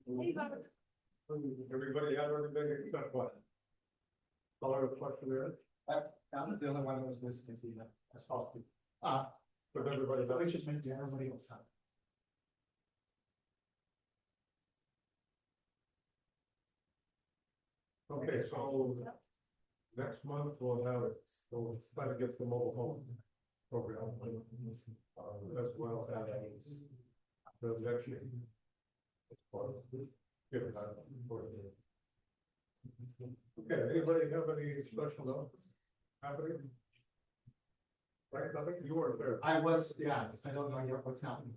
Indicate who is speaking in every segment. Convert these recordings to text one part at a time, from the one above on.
Speaker 1: Everybody have everything except what? Color of question there?
Speaker 2: I'm the only one who was listening to you. That's all.
Speaker 1: But everybody,
Speaker 2: So we just make everybody else happy.
Speaker 1: okay, so next month we'll try to get the mobile home program. As well as the next year. Okay, anybody have any special notes happening? Right, I think you were there.
Speaker 2: I was, yeah, I don't know yet what's happening.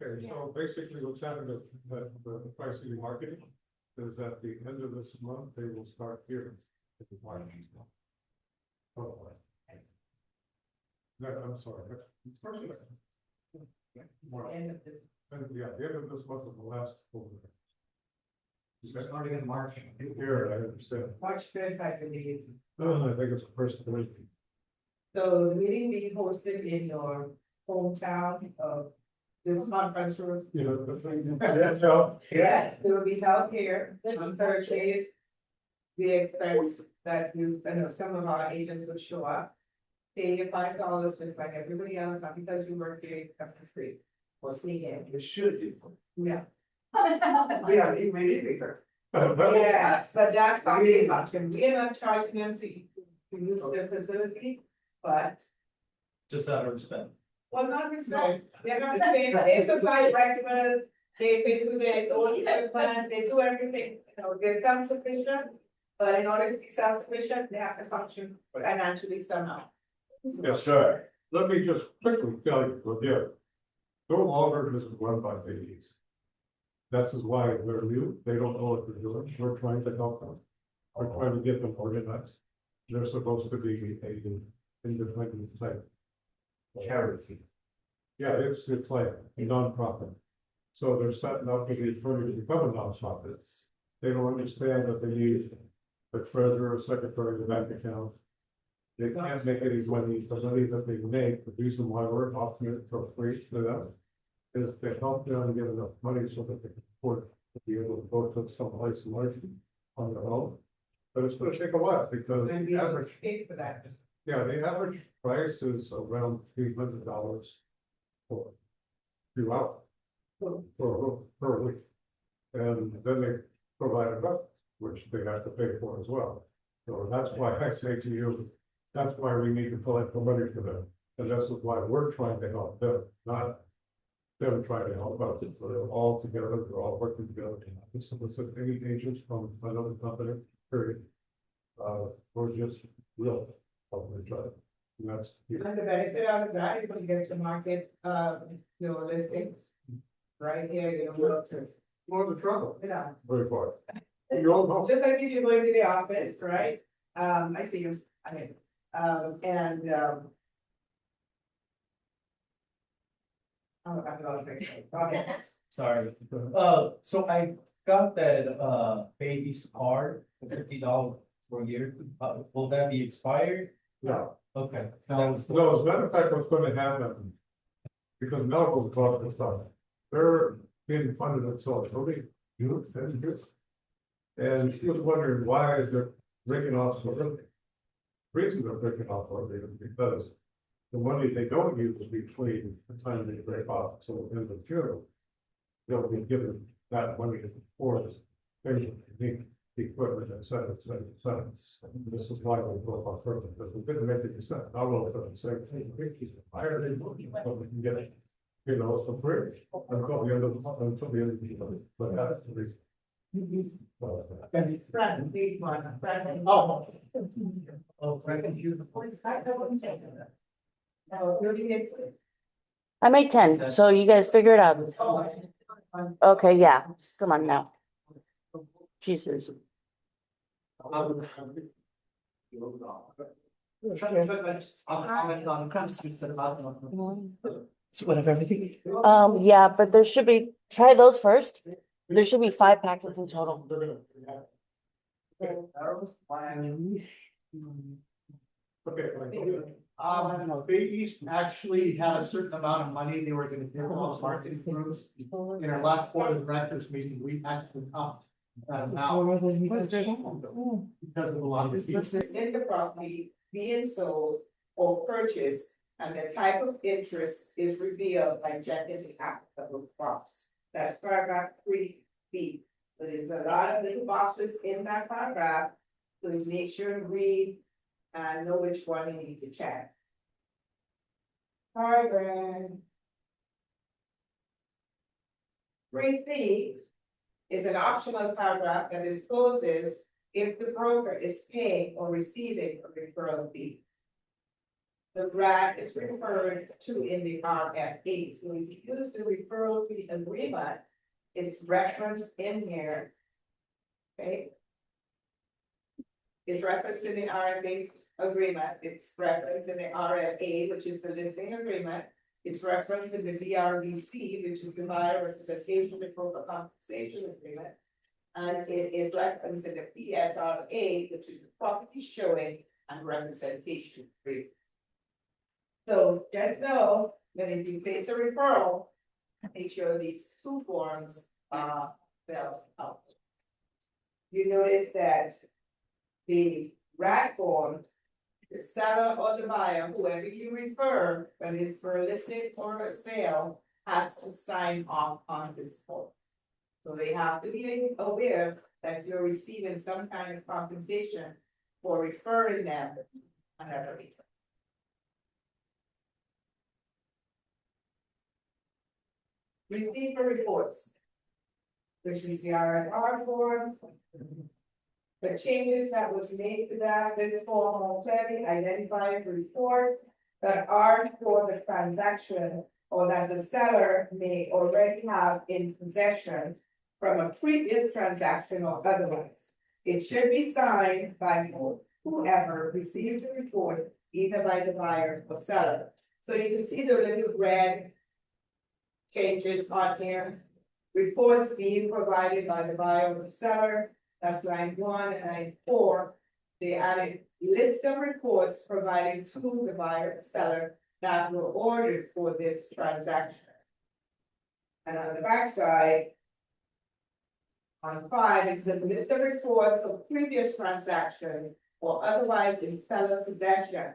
Speaker 1: Okay, so basically what's happening is that the pricing marketing is at the end of this month, they will start here. Oh, no, I'm sorry.
Speaker 3: End of this.
Speaker 1: Yeah, the end of this month is the last quarter.
Speaker 2: Starting in March.
Speaker 1: Here, I understand.
Speaker 3: March 5th, I believe.
Speaker 1: I think it's the first week.
Speaker 3: So the meeting being hosted in your hometown of this conference room.
Speaker 1: You know, the thing, yeah, so,
Speaker 3: Yes, it will be held here on Thursdays. We expect that some of our agents will show up. Pay your $5 just like everybody else, not because you work here, you come for free. We'll see it.
Speaker 2: You should do.
Speaker 3: Yeah.
Speaker 2: Yeah, he made it bigger.
Speaker 3: Yes, but that's not the option. We are not charging them to use their facility, but.
Speaker 2: Just out of respect.
Speaker 3: Well, not respect, they're not paying, they supply breakfast, they pay for their own equipment, they do everything, they're self-sufficient. But in order to be self-sufficient, they have to function financially somehow.
Speaker 1: Yes, sir. Let me just quickly tell you, again, no longer is run by babies. This is why they're new, they don't know what they're doing, we're trying to help them. We're trying to get them organized. They're supposed to be a independent type. Charity. Yeah, it's like a nonprofit. So they're setting up to be trying to become a nonprofit. They don't understand that they need the treasurer, secretary, the bank account. They can't make any money, the money that they make, the reason why we're offering it for free to them. Is to help them get enough money so that they can afford to be able to go to someplace in life on their own. But it's gonna take a while because
Speaker 3: And
Speaker 1: the
Speaker 3: we
Speaker 1: average,
Speaker 3: pay for that.
Speaker 1: yeah, the average price is around $300 for 2 hours. Per week. And then they provide a breakfast, which they have to pay for as well. So that's why I say to you, that's why we need to collect the money for them. And this is why we're trying to help them, not them trying to help us. They're all together, they're all working together. This is any agents from another company, period. We're just real helping each other. And that's.
Speaker 3: And the benefit out of that is when you get to market, your listings. Right here, you don't have to.
Speaker 1: More of the trouble,
Speaker 3: Yeah.
Speaker 1: very far. You all know.
Speaker 3: Just like if you're going to the office, right? I see you, Okay.
Speaker 2: Sorry. So I got that baby's card, $50 per year. Will that be expired?
Speaker 1: No.
Speaker 2: Okay.
Speaker 1: No, as a matter of fact, what's gonna happen. Because medical talk and stuff, they're being funded at so early, June, and she was wondering why is it breaking off so early? Reason they're breaking off early is because the money they don't use between the time they break off, so the end of June. They'll be given that money for this, things they need, the equipment, et cetera, et cetera, et cetera. This is why we broke off further, because we didn't make it consent, I will put the same thing, higher than what we can get it. For free, until the end of the month, until the end of the year, but that's the reason.
Speaker 3: Brandon, please, Brandon.
Speaker 2: Oh, Frank,
Speaker 4: I made 10, so you guys figure it out. Okay, yeah, come on now. Jesus.
Speaker 2: So what of everything?
Speaker 4: Yeah, but there should be, try those first. There should be 5 packets in total.
Speaker 1: Okay.
Speaker 5: Bay East actually had a certain amount of money they were gonna give all marketing firms. In our last board of directors meeting, we actually upped that amount because of a lot of the fees.
Speaker 3: In the property being sold or purchased, and the type of interest is revealed by checking the applicable box. That's paragraph 3B. So there's a lot of little boxes in that paragraph, so you make sure to read and know which one you need to check. Paragraph 3C is an optional paragraph that discloses if the broker is paying or receiving a referral fee. The grant is referred to in the RFA, so if you use the referral fee agreement, it's referenced in here. Okay? It's referenced in the RFA agreement, it's referenced in the RFA, which is the listing agreement. It's referenced in the DRBC, which is the buyer representation and broker compensation agreement. And it is referenced in the PSRA, which is the property showing and representation agreement. So just know that if you place a referral, make sure these two forms are filled out. You notice that the RAD form, the seller or the buyer, whoever you refer, whether it's for a listing or a sale, has to sign off on this form. So they have to be aware that you're receiving some kind of compensation for referring them another reason. Receiver reports, which is the R form. The changes that was made to that, this form will clearly identify reports that are for the transaction or that the seller may already have in possession from a previous transaction or otherwise. It should be signed by whoever receives the report, either by the buyer or seller. So you can see the little red changes on here. Reports being provided by the buyer or the seller. That's line 1 and line 4. They added list of reports provided to the buyer or seller that were ordered for this transaction. And on the back side, on 5, it's the list of reports of previous transaction or otherwise in seller possession.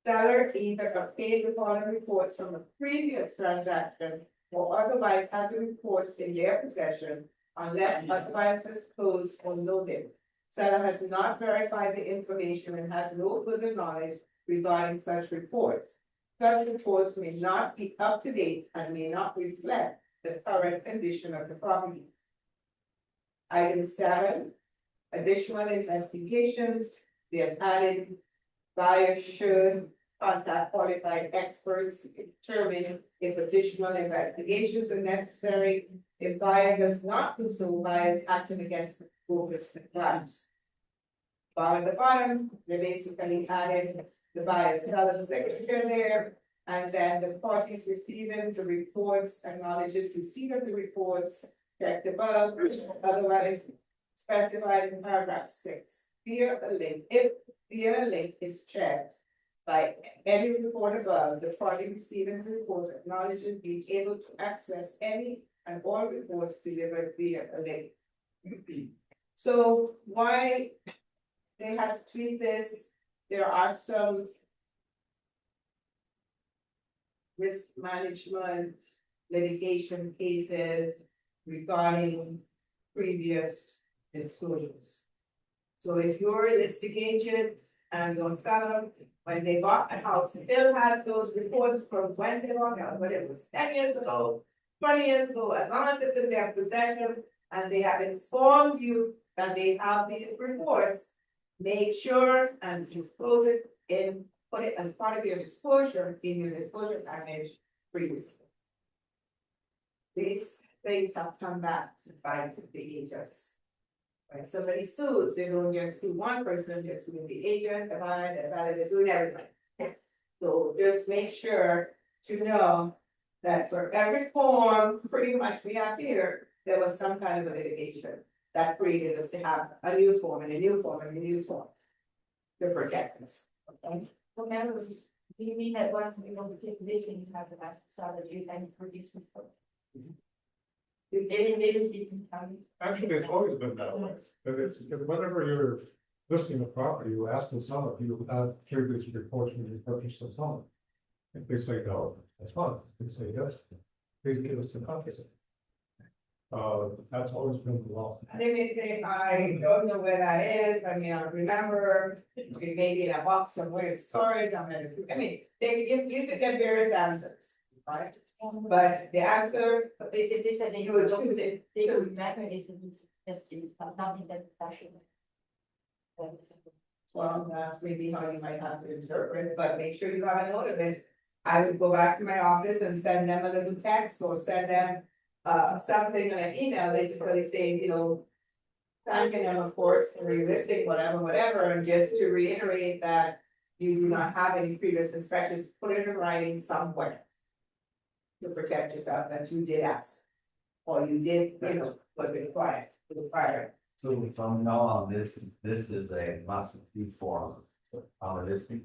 Speaker 3: Seller either obtained the following reports from a previous transaction or otherwise have the reports in their possession unless otherwise disclosed or noted. Seller has not verified the information and has no further knowledge regarding such reports. Such reports may not be up to date and may not reflect the current condition of the property. Item 7, additional investigations. They have added buyers should contact qualified experts to determine if additional investigations are necessary. If buyer does not do so, buyer is acting against the bogus plans. Down at the bottom, they basically added the buyer seller signature there, and then the parties receiving the reports acknowledges receipt of the reports, checked above, otherwise specified in paragraph 6. Via a link, if via a link is checked by any report above, the party receiving the reports acknowledges being able to access any and all reports delivered via a link. So why they have to tweet this? There are some risk management litigation cases regarding previous disclosures. So if you're a listing agent and your seller, when they bought the house, still has those reports from when they bought the house, whether it was 10 years ago, 20 years ago, as long as it's in their possession and they have informed you that they have these reports, make sure and disclose it in, put it as part of your disclosure in your disclosure package previously. These things have come back to bite the agents. When somebody sues, they don't just sue one person, just sue the agent, the buyer, the seller, they sue everybody. So just make sure to know that for every form, pretty much we have here, there was some kind of a litigation that created us to have a new form and a new form and a new form to protect us. Okay.
Speaker 6: You mean that one, you know, the vision you have about solid, you can produce this. You didn't tell me.
Speaker 1: Actually, it's always been that way, but it's, whenever you're listing a property, you ask the seller, do you have previous reports when you purchase the home? If they say no, that's fine, if they say yes, please give us the copies. That's always been the law.
Speaker 3: They may say, I don't know where that is, I mean, I don't remember, it may be in a box somewhere in storage, I mean, you could get various answers, right? But the answer,
Speaker 6: But they said they
Speaker 3: you would
Speaker 6: would,
Speaker 3: choose it,
Speaker 6: they would remember it, just nothing that fashion.
Speaker 3: well, that's maybe how you might have to interpret, but make sure you have a note of it. I would go back to my office and send them a little text or send them something on an email, basically saying, you know. Thanking them, of course, for listing, whatever, and just to reiterate that you do not have any previous inspections, put it in writing somewhere. To protect yourself that you did ask. Or you did, you know, was required.
Speaker 7: So from now on, this is a must be form on the listing.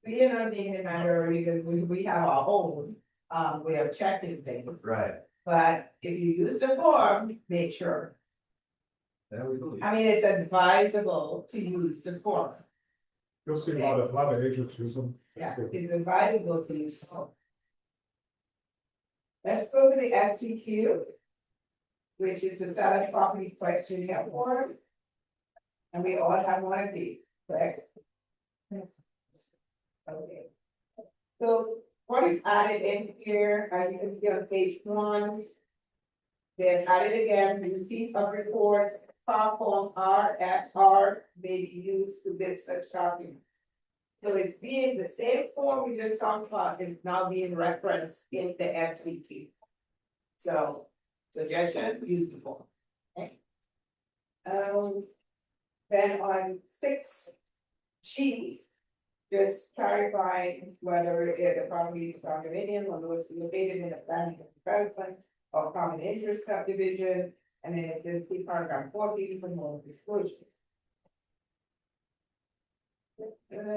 Speaker 3: We are not being a matter because we have our own, we have checking things,
Speaker 7: Right.
Speaker 3: but if you use the form, make sure.
Speaker 7: There we go.
Speaker 3: I mean, it's advisable to use the form.
Speaker 1: You'll see a lot of agents use them.
Speaker 3: Yeah, it's advisable to use the form. Let's go to the STQ. Which is the seller property questionnaire form. And we all have one of these, correct? Okay. So what is added in here, as you can see on page 1. Then added again, receipt of reports, file form RFR may be used to list such documents. So it's being the same form we just talked about is now being referenced in the SVP. So suggestion, use the form. Okay. Then on 6G, just clarifying whether the property is condominium or was located in a planning development or common interest subdivision, and then it says see paragraph 14 for more disclosures. And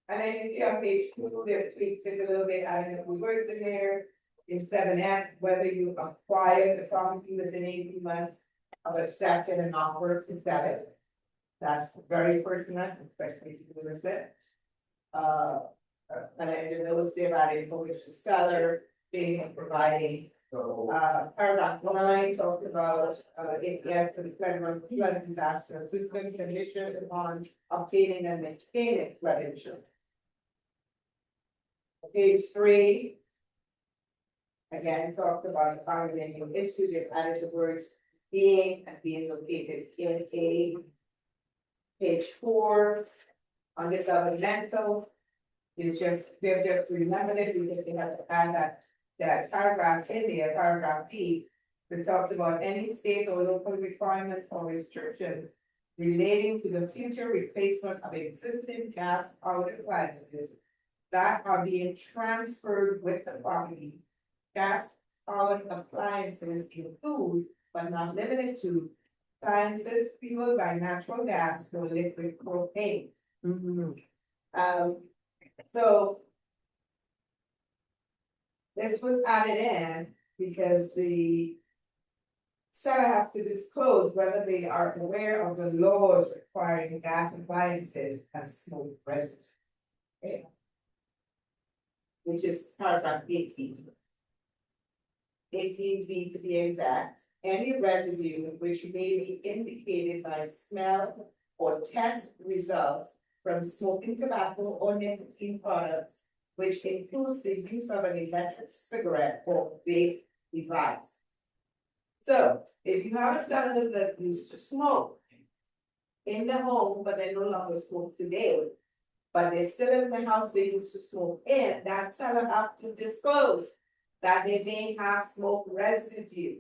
Speaker 3: then you see on page 2, there are tweaks it a little bit, adding a few words in there. In 7F, whether you acquire the property within 18 months of accepting an offer to sell it. That's very pertinent, especially to the resident. And then the notes there about it, for which the seller being and providing. Paragraph 9 talks about if yes, the flood disaster assistance condition upon obtaining and maintaining flood insurance. Page 3. Again, talks about the founding issues, they've added the words being and being located in a. Page 4, on the governmental. They've just remembered it because they have to add that paragraph in there, paragraph D. That talks about any state or local requirements or restrictions relating to the future replacement of existing gas powered appliances. That are being transferred with the property. Gas powered appliances include, but not limited to, appliances fueled by natural gas or liquid propane. So. This was added in because the seller has to disclose whether they are aware of the laws requiring gas appliances and smoke residue. Okay. Which is paragraph 18. 18B to be exact, any residue which may be indicated by smell or test results from smoking tobacco or nicotine products, which includes the use of an electric cigarette or vape device. So, if you have a seller that used to smoke in the home, but they no longer smoke today, but they still in the house they used to smoke in, that seller have to disclose that they may have smoke residue.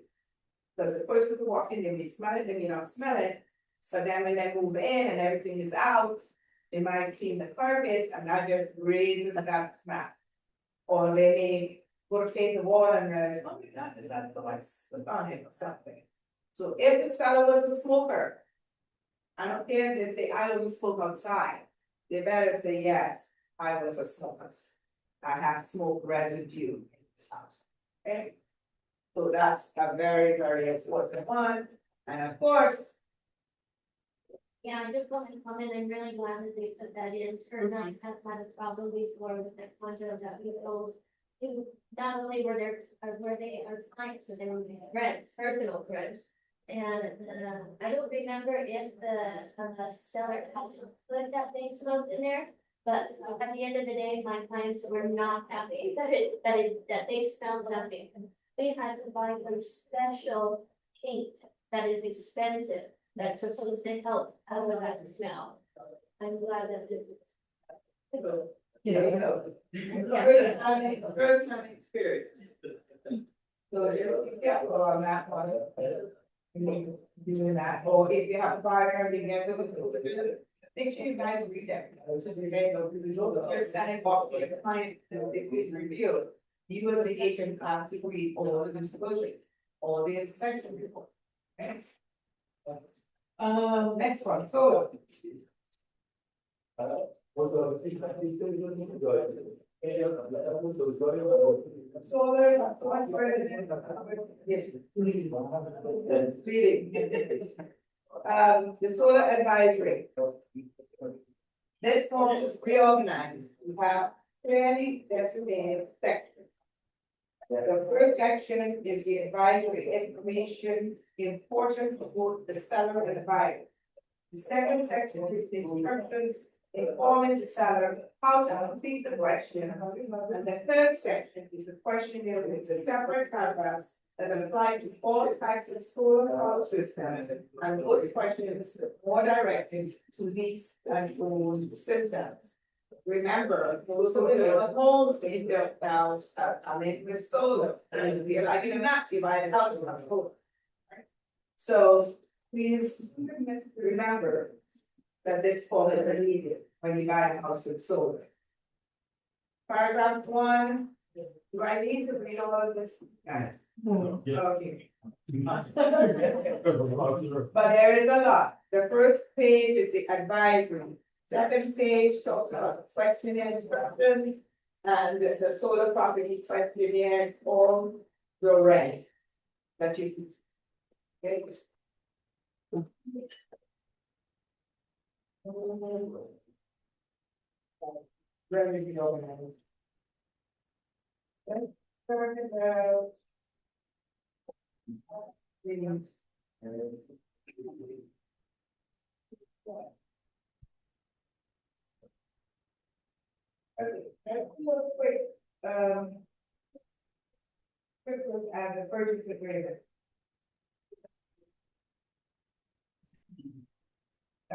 Speaker 3: Because the person who walk in, they may smell it, they may not smell it. So then when they move in and everything is out, they might clean the carpets and that just raises that smell. Or they may go to clean the wall and realize, oh my God, that's the lights on it or something. So if the seller was a smoker, I don't care if they say, I was smoke outside, they better say, yes, I was a smoker. I have smoke residue in this house, okay? So that's a very, very important one, and of course,
Speaker 6: Yeah, I just want to comment, I'm really glad that they put that in, and I have had a problem before with the content that we sold. Not only were they are clients, but they were friends, personal friends. And, I don't remember if the seller had put that they smoked in there. But at the end of the day, my clients were not happy that they smelled something. They had to buy them special paint that is expensive, that's supposed to help out with that smell. I'm glad that this is.
Speaker 3: you know, first time experience. So just be careful on that one. Doing that, or if you have a fire, you get to. Make sure you guys read that. So you guys know, you're sending off to your client, if it's reviewed. You as the agent have to read all the disclosures, all the inspection report. Okay? Next one, so. Solar, that's one for yes. The solar advisory. This form is reorganized, we have clearly designated sections. The first section is the advisory information important for both the seller and the buyer. The second section is the instructions informing the seller how to complete the question. And the third section is the questionnaire with the separate paragraphs that apply to all types of solar power systems. And those questions are more directed to these and owned systems. Remember, those who build homes, they built house, with solar, and we are like, you not divide it out with solar. So please remember that this form is needed when you buy a house with solar. Paragraph 1, do I need to read all of this, guys? Okay. But there is a lot. The first page is the advisory. Second page talks about questionnaire instructions and the solar property questionnaires all the red that you can. Okay. Very good organized. Let's start about reading. Let's do a quick look at the purchase agreement.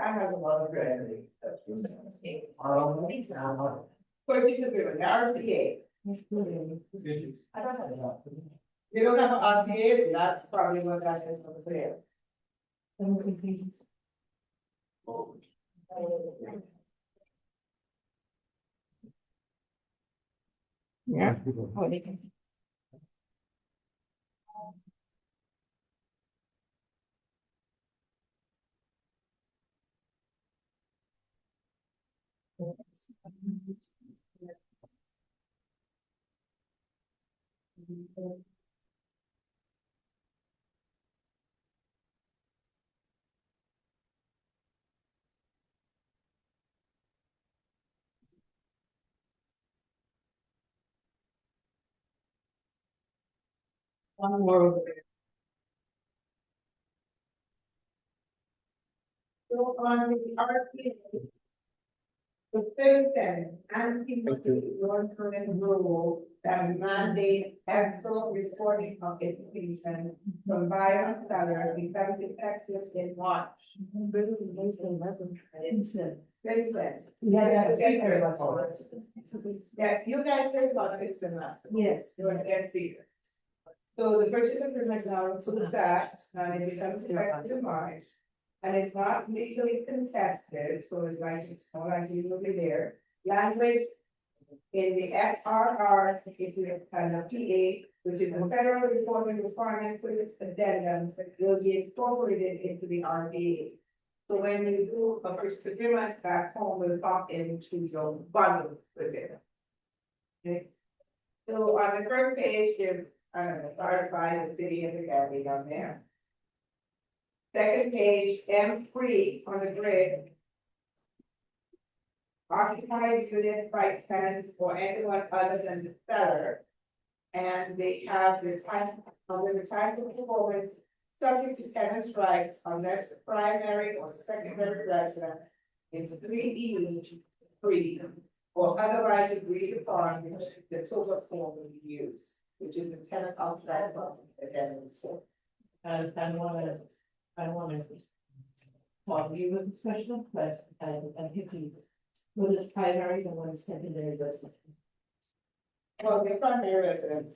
Speaker 3: I have a lot of gravity. Purchase agreement, RPA.
Speaker 2: I don't have enough.
Speaker 3: You don't have an RTA, that's probably what that is over there. Yeah. One more over there. So on the RPA. The third thing, anti-monitoring rule that mandates actual reporting of education from buyer and seller becomes effective in March. Vincent. Yeah, you guys heard about Vincent last week. Yes. You were a guest speaker. So the purchase agreement now includes that, and it becomes effective in March. And it's not legally contested, so it's like, it's not like you will be there. Language in the FRR, if you have a PA, which is the federal reporting requirement for this addendum, will be incorporated into the RBA. So when you do a purchase agreement, that form will pop into your bundle with it. Okay. So on the first page, you clarify the city and the county down there. Second page, M3 on the grid. Occupied units by tenants or anyone other than the seller. And they have the time of performance subject to tenants' rights unless the primary or secondary resident in 3E3 or otherwise agreed upon, which the total form will be used, which is the tenant contract of the tenant.
Speaker 8: And I wanna. Talk to you with this question, but I'm thinking, what is primary and what is secondary resident?
Speaker 3: Well, the primary residence.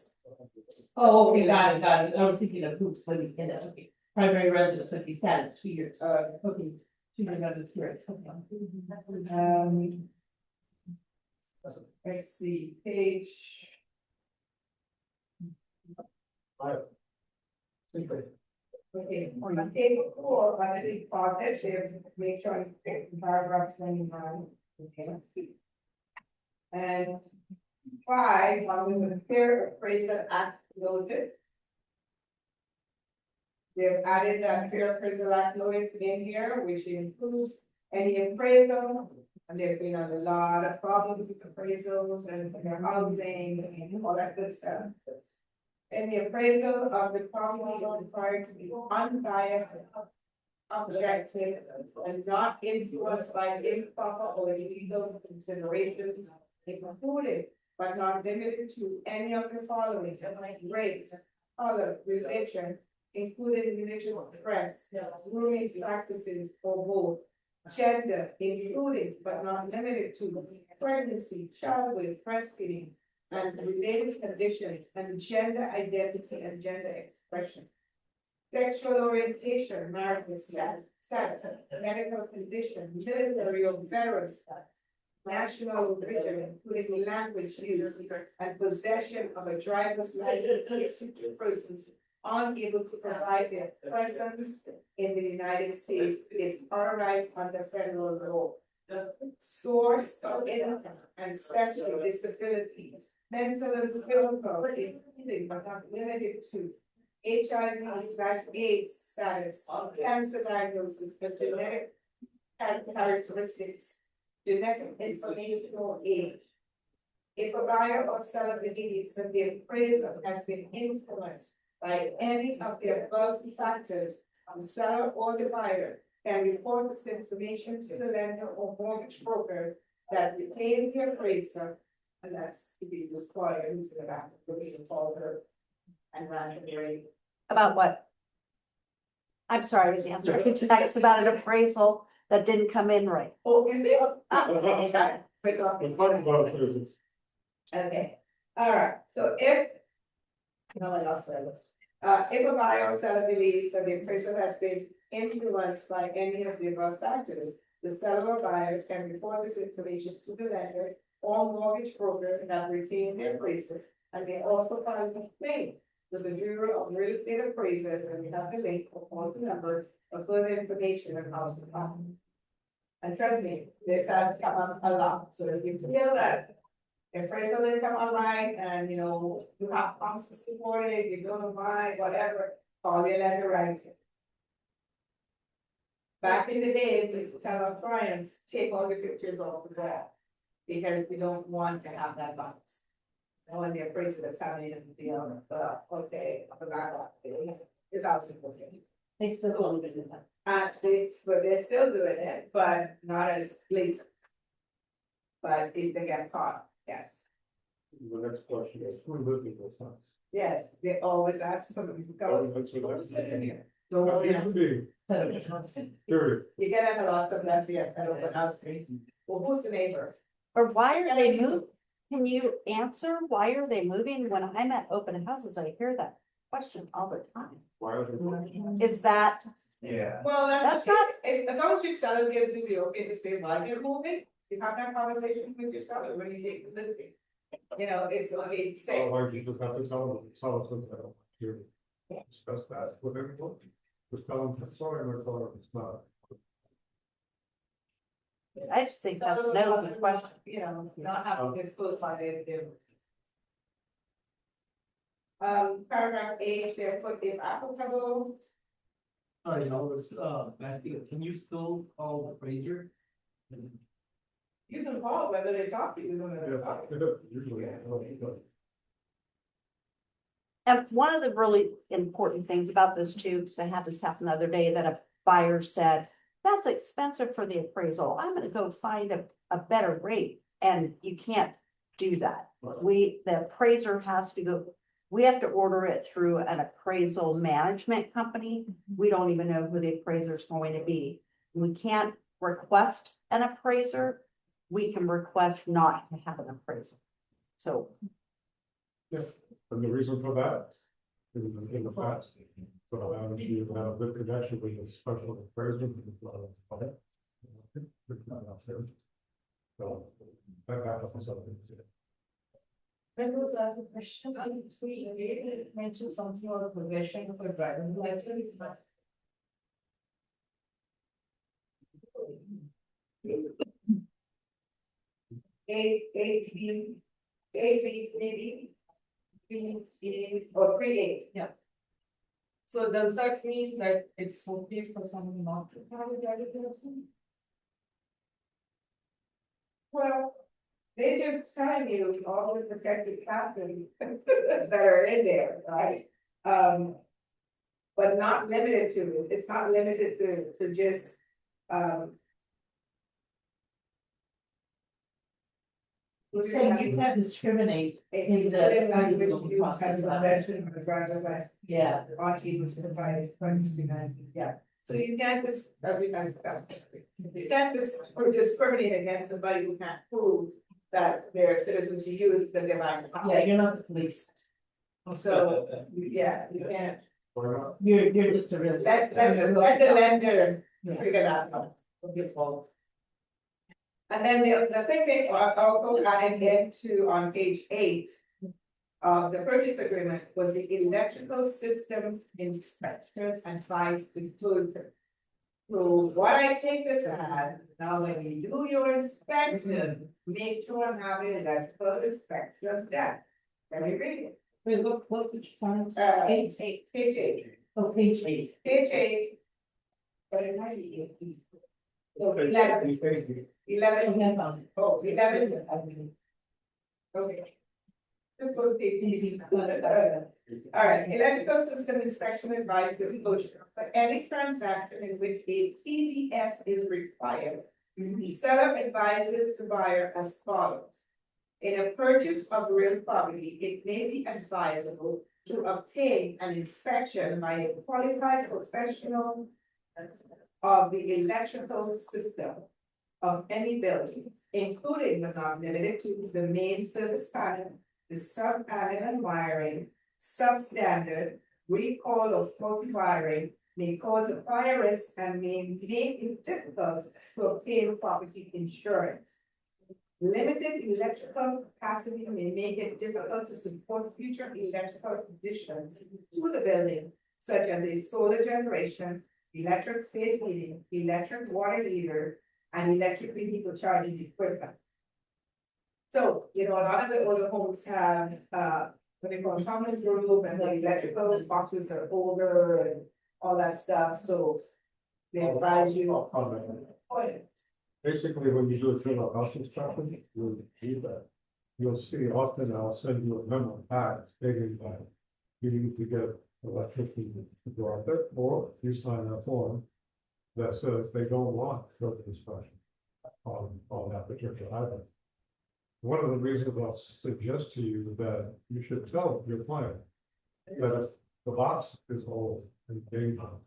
Speaker 8: Oh, okay, got it, I was thinking of who's living in it, okay, primary residence, would be status 2 years, okay. 2 years out of experience, okay.
Speaker 3: Let's see, page. Okay, on page 4, on the positive, make sure you pick paragraph 29. Okay. And 5, on the fair appraisal act notice. They've added that fair appraisal act notice in here, which includes any appraisal. And there's been a lot of problems with appraisals and their housing and all that good stuff. And the appraisal of the property is required to be unbiased, objective, and not influenced by improper or illegal considerations, including but not limited to any of the following: race, color, religion, including religious dress, grooming practices, or both. Gender, including but not limited to pregnancy, childbirth, breastfeeding, and related conditions, and gender identity and gender expression. Sexual orientation, marital status, medical condition, military or veteran status, national origin, including language use, and possession of a driver's license issued to persons unable to provide their presence in the United States is authorized under federal law. The source of income, ancestral disability, mental and physical, including but not limited to HIV/AIDS status, cancer diagnosis, and genetic characteristics, genetic information or age. If a buyer or seller believes that the appraisal has been influenced by any of the above factors, the seller or the buyer can report this information to the lender or mortgage broker that retained the appraiser, and that's to be disqualified into the back of the reason folder and randomly.
Speaker 9: About what? I'm sorry, I was answering text about an appraisal that didn't come in right.
Speaker 3: Oh, is it?
Speaker 9: Sorry.
Speaker 3: We're talking.
Speaker 1: The fun about it is,
Speaker 3: Okay, all right, so if. No, I lost my list. If a buyer or seller believes that the appraisal has been influenced by any of the above factors, the seller or buyer can report this information to the lender or mortgage broker that retained the appraisal, and they also file a complaint with the Bureau of Real Estate Appraisers, and we have the link or phone number for further information on how to file. And trust me, this has come up a lot, so if you feel that if appraisal didn't come online and you know, you have promises supported, you don't know why, whatever, call your lender right. Back in the day, we used to tell our clients, take all your pictures off the wall. Because we don't want to have that box. And when the appraiser is coming in and be on, okay, I forgot about it. It's obviously okay.
Speaker 8: They still don't do that.
Speaker 3: But they're still doing it, but not as late. But if they get caught, yes.
Speaker 1: the next question is, who lives in those houses?
Speaker 3: Yes, they always ask somebody to go.
Speaker 1: That's what
Speaker 3: Who's
Speaker 1: I'm
Speaker 3: living
Speaker 1: saying.
Speaker 3: here? Don't worry,
Speaker 1: Period.
Speaker 3: you get that a lot sometimes, yes, I open house. Well, who's the neighbor?
Speaker 9: Or why are they moving? Can you answer, why are they moving? When I'm at open houses, I hear that question all the time.
Speaker 1: Why are they?
Speaker 9: Is that,
Speaker 7: Yeah.
Speaker 3: Well,
Speaker 9: That's
Speaker 3: that's it, as long as your seller gives you the okay to say why they're moving, you have that conversation with your seller when you take the listing. You know, it's okay to say.
Speaker 1: Why do you just have to tell them, I don't hear. Discuss that with everyone. Just tell them, sorry, my father, it's not.
Speaker 9: I just think that's an open question.
Speaker 3: You know, not having this co-signed, paragraph A, therefore, if applicable,
Speaker 2: Sorry, I was, Matthew, can you still call the appraiser?
Speaker 3: you can call whether they talk to you,
Speaker 1: Usually.
Speaker 9: And one of the really important things about this too, because I had this happen the other day, that a buyer said, that's expensive for the appraisal. I'm gonna go find a better rate. And you can't do that. The appraiser has to go, we have to order it through an appraisal management company. We don't even know who the appraiser is going to be. We can't request an appraiser. We can request not to have an appraisal. So
Speaker 1: Yes, and the reason for that is in the past. So you have a good connection with a special appraiser. So that happens.
Speaker 3: There was a question on between, you mentioned something on the possession of a driving license, but. Maybe. Or create.
Speaker 8: Yeah. So does that mean that it's okay for someone not to have a driver's license?
Speaker 3: Well, they just telling you all the protected classes that are in there, right? But not limited to, it's not limited to just,
Speaker 8: You're saying you can't discriminate in
Speaker 3: language
Speaker 8: the process.
Speaker 3: possession of the driver's license.
Speaker 8: Yeah.
Speaker 3: Are able to provide questions, yeah. So you can't just, you can't just discriminate against somebody who can't prove that they're a citizen to you because they're buying a house.
Speaker 8: Yeah, you're not the police.
Speaker 3: So, yeah, you can't,
Speaker 8: You're just a real.
Speaker 3: let the lender figure that out. And then the thing they are also added into on page 8 of the purchase agreement was the electrical system inspection and site disclosure. So what I take this as, now when you do your inspection, make sure I'm having electrical inspection done. Let me read it.
Speaker 8: Wait, what did you find?
Speaker 3: Page 8. Page 8.
Speaker 8: Oh, page 8.
Speaker 3: Page 8. But it might be 8. So 11. 11. Oh, 11. Okay. Just go to page 8. All right, electrical system inspection advice disclosure. For any transaction in which a TDS is required, the seller advises the buyer as follows. In a purchase of real property, it may be advisable to obtain an inspection by a qualified professional of the electrical system of any building, including but not limited to the main service panel, the sub-panel and wiring, substandard, recall or faulty wiring may cause a fire risk and may make it difficult to obtain property insurance. Limited electrical capacity may make it difficult to support future electrical additions to the building, such as a solar generation, electric space heating, electric water heater, and electric vehicle charging equipment. So, you know, a lot of the older homes have, what they call common roof, and the electrical boxes are older and all that stuff, so they advise you.
Speaker 1: Basically, when you do a thing about house construction, you'll do that. You'll see often I'll send you a memo back stating that you need to get electricity to go out there, or you sign a form that says they don't want further inspection on that particular item. One of the reasons I'll suggest to you that you should tell your client that if the box is old and dangerous,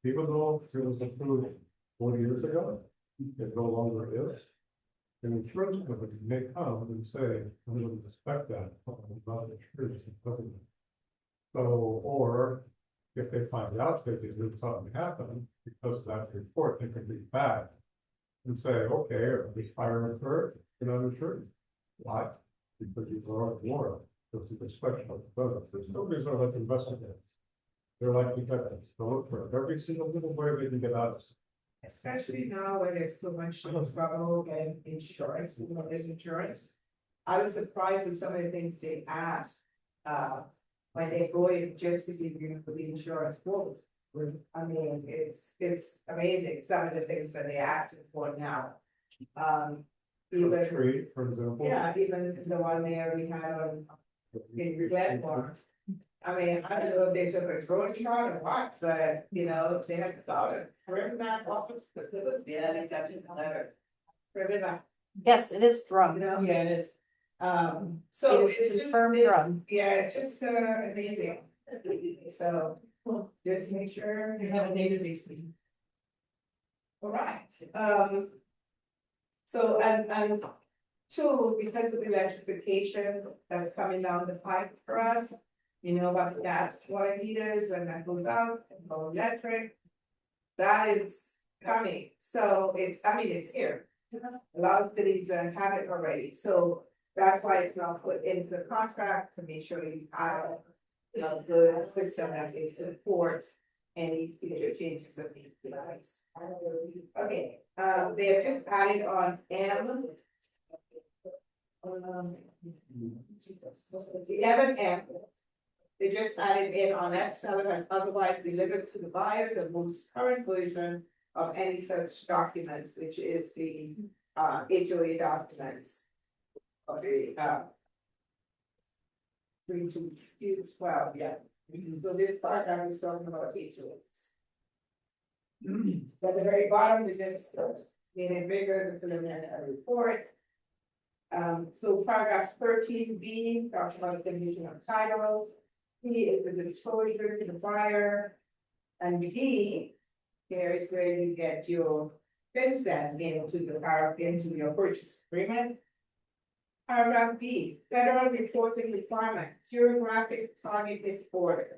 Speaker 1: even though it was approved 40 years ago, it no longer is. An insurance company may come and say, I'm going to inspect that. I'm not insured, it doesn't. So, or if they find out that there's something happened because of that report, they can be back and say, okay, are we fire occurred? You're not insured. Why? Because you brought water, because the inspection of the photos. There's nobody's gonna let investigate. They're like detectives, they look for every single little way they can get out of it.
Speaker 3: Especially now when there's so much trouble and insurance, there's insurance. I was surprised with some of the things they asked, when they go in just to give you the insurance quote. I mean, it's amazing, some of the things that they asked for now. Even,
Speaker 1: Trade, for example.
Speaker 3: yeah, even the one there we had on in Glenmore. I mean, I don't know if they took a drone shot or what, but, you know, they had thought of, remember that, it was barely touching the letter. Remember that,
Speaker 9: Yes, it is
Speaker 3: you
Speaker 9: drug.
Speaker 3: know?
Speaker 8: Yeah, it is.
Speaker 3: So
Speaker 9: It
Speaker 3: it's
Speaker 9: is
Speaker 3: just,
Speaker 9: confirmed drug.
Speaker 3: yeah, it's just amazing. So, just make sure.
Speaker 8: We have a database.
Speaker 3: All right, so, and two, because of electrification that's coming down the pipe for us. You know about the gas water heaters, when that goes out, and go electric. That is coming, so it's, I mean, it's here. A lot of cities have it already, so that's why it's not put into the contract to make sure you have. A good system that can support any future changes of these devices. Okay, they have just added on M. 11M. They just added in unless seller has otherwise delivered to the buyer the most current version of any such documents, which is the HOA documents. Of the 3 to 12, yeah. So this part I was talking about HOAs. At the very bottom, we just made it bigger, the preliminary report. So paragraph 13B talks about the condition of title. P is the disclosure to the buyer. And D, here is where you get your consent into your purchase agreement. Paragraph D, federal reporting requirement, geographic targeted order.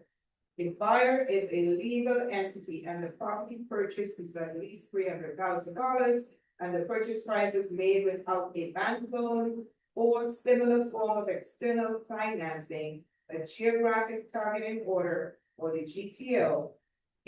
Speaker 3: The buyer is a legal entity and the property purchase is at least $300,000 and the purchase price is made without a bank loan or similar form of external financing, a geographic targeting order or the GTO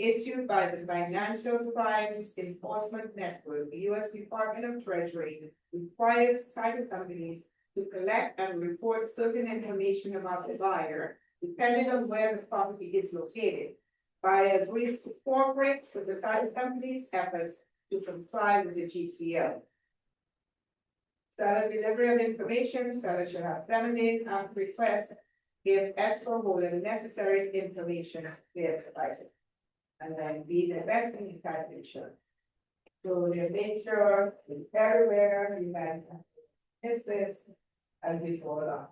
Speaker 3: issued by the Financial Crimes Enforcement Network, the U.S. Department of Treasury, requires title companies to collect and report certain information about the buyer, depending on where the property is located. Buyer agrees to cooperate with the title company's efforts to comply with the GTO. Seller delivery of information, seller shall have 7 days after request, give escrow holder the necessary information there provided. And then be the investing in title insurance. So they make sure everywhere you guys is this as before along.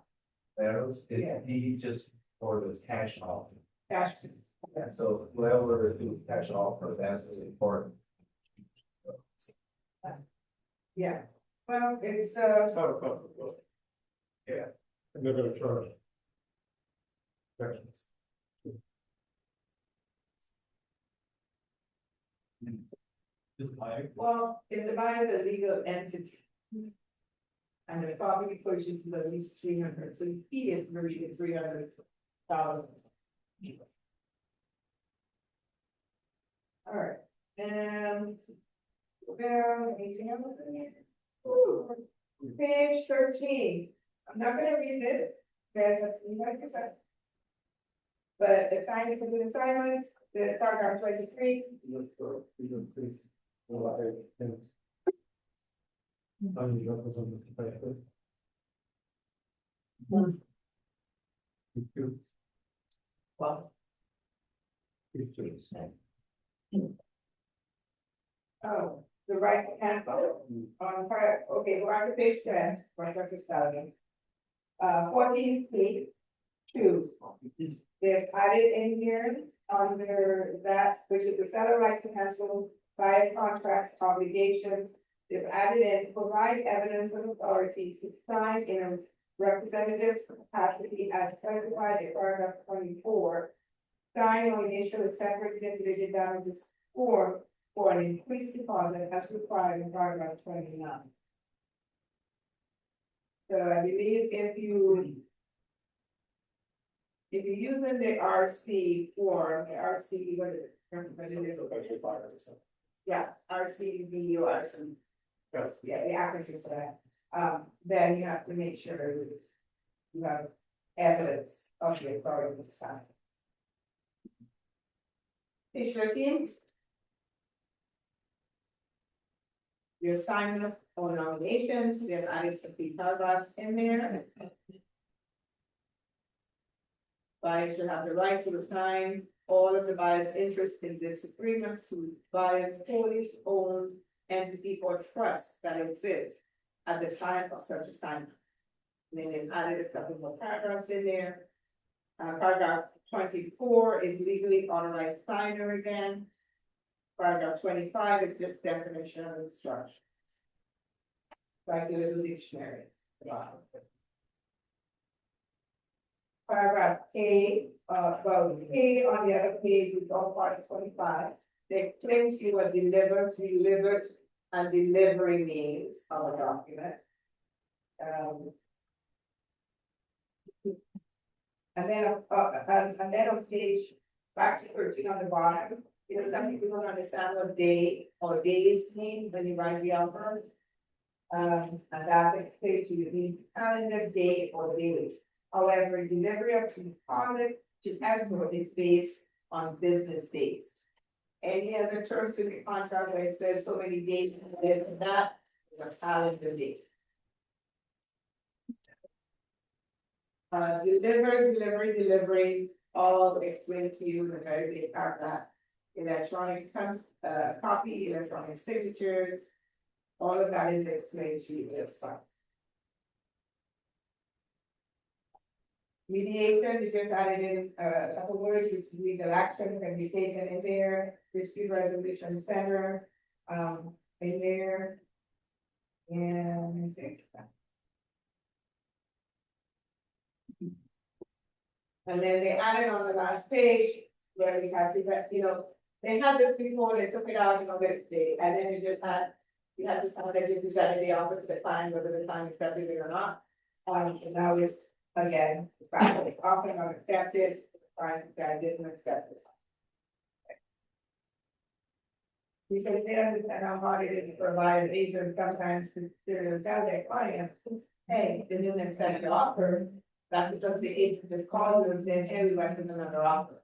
Speaker 7: Melrose,
Speaker 3: Yeah.
Speaker 7: is he just for the cash offer?
Speaker 3: Cash.
Speaker 7: And so whoever do cash offer, that's is important.
Speaker 3: Yeah, well, it's
Speaker 1: It's not a conflict.
Speaker 7: Yeah.
Speaker 1: And they're gonna charge. Sections.
Speaker 3: well, if the buyer is a legal entity. And the property purchase is at least 300, so he is really 300,000. All right, and. Well, anything else in here? Ooh, page 13, I'm not gonna read it, there's a, like I said. But the signing for the assignments, the paragraph 23. Well. Oh, the right hand on part, okay, we're on to page 10, right after starting. 14 feet, 2. They've added in here under that, which is the seller right to cancel buyer contracts obligations. They've added in provide evidence of authority to sign in a representative capacity as specified in paragraph 24. Sign or issue a separate individual damages form for an increased deposit as required in paragraph 29. So I believe if you're using the RC form, the RC, what is it? Representative. yeah, RCVUR, some.
Speaker 1: Yes.
Speaker 3: Yeah, the acronyms for that, then you have to make sure you have evidence of the authority to sign. Page 13. Your assignment or nominations, they've added some key paragraphs in there. Buyers should have the right to assign all of the buyer's interest in this agreement to buyer's wholly owned entity or trust that exists at the time of such assignment. And then they've added a couple more paragraphs in there. Paragraph 24 is legally authorized signer again. Paragraph 25 is just definition of instruction. Like the little dictionary. Paragraph A, A on the other page, we go part 25. They explain to you what delivered, and delivery means of a document. And then on page back to 13 on the bottom, you know, some people don't understand what day or days mean when you write the offer. And that explains to you the calendar day or days. However, delivery of the product to export is based on business days. Any other terms in the contract where it says so many days, this and that is a calendar date. Delivery, all explained to you in the very big paragraph. Electronic copy, electronic signatures, all of that is explained to you as well. Mediation, you just added in a couple words, which legal action can be taken in there, dispute resolution center, in there. And then they added on the last page where we have that, you know, they had this before, they took it out, you know, and then you had to sign that you presented the offer to the client, whether the client accepted it or not. And now it's again, offer not accepted, client that didn't accept this. Because they understand how hard it is to provide agents sometimes to tell their clients, hey, they didn't accept the offer. That's because the agent just calls us and hey, we went with another offer.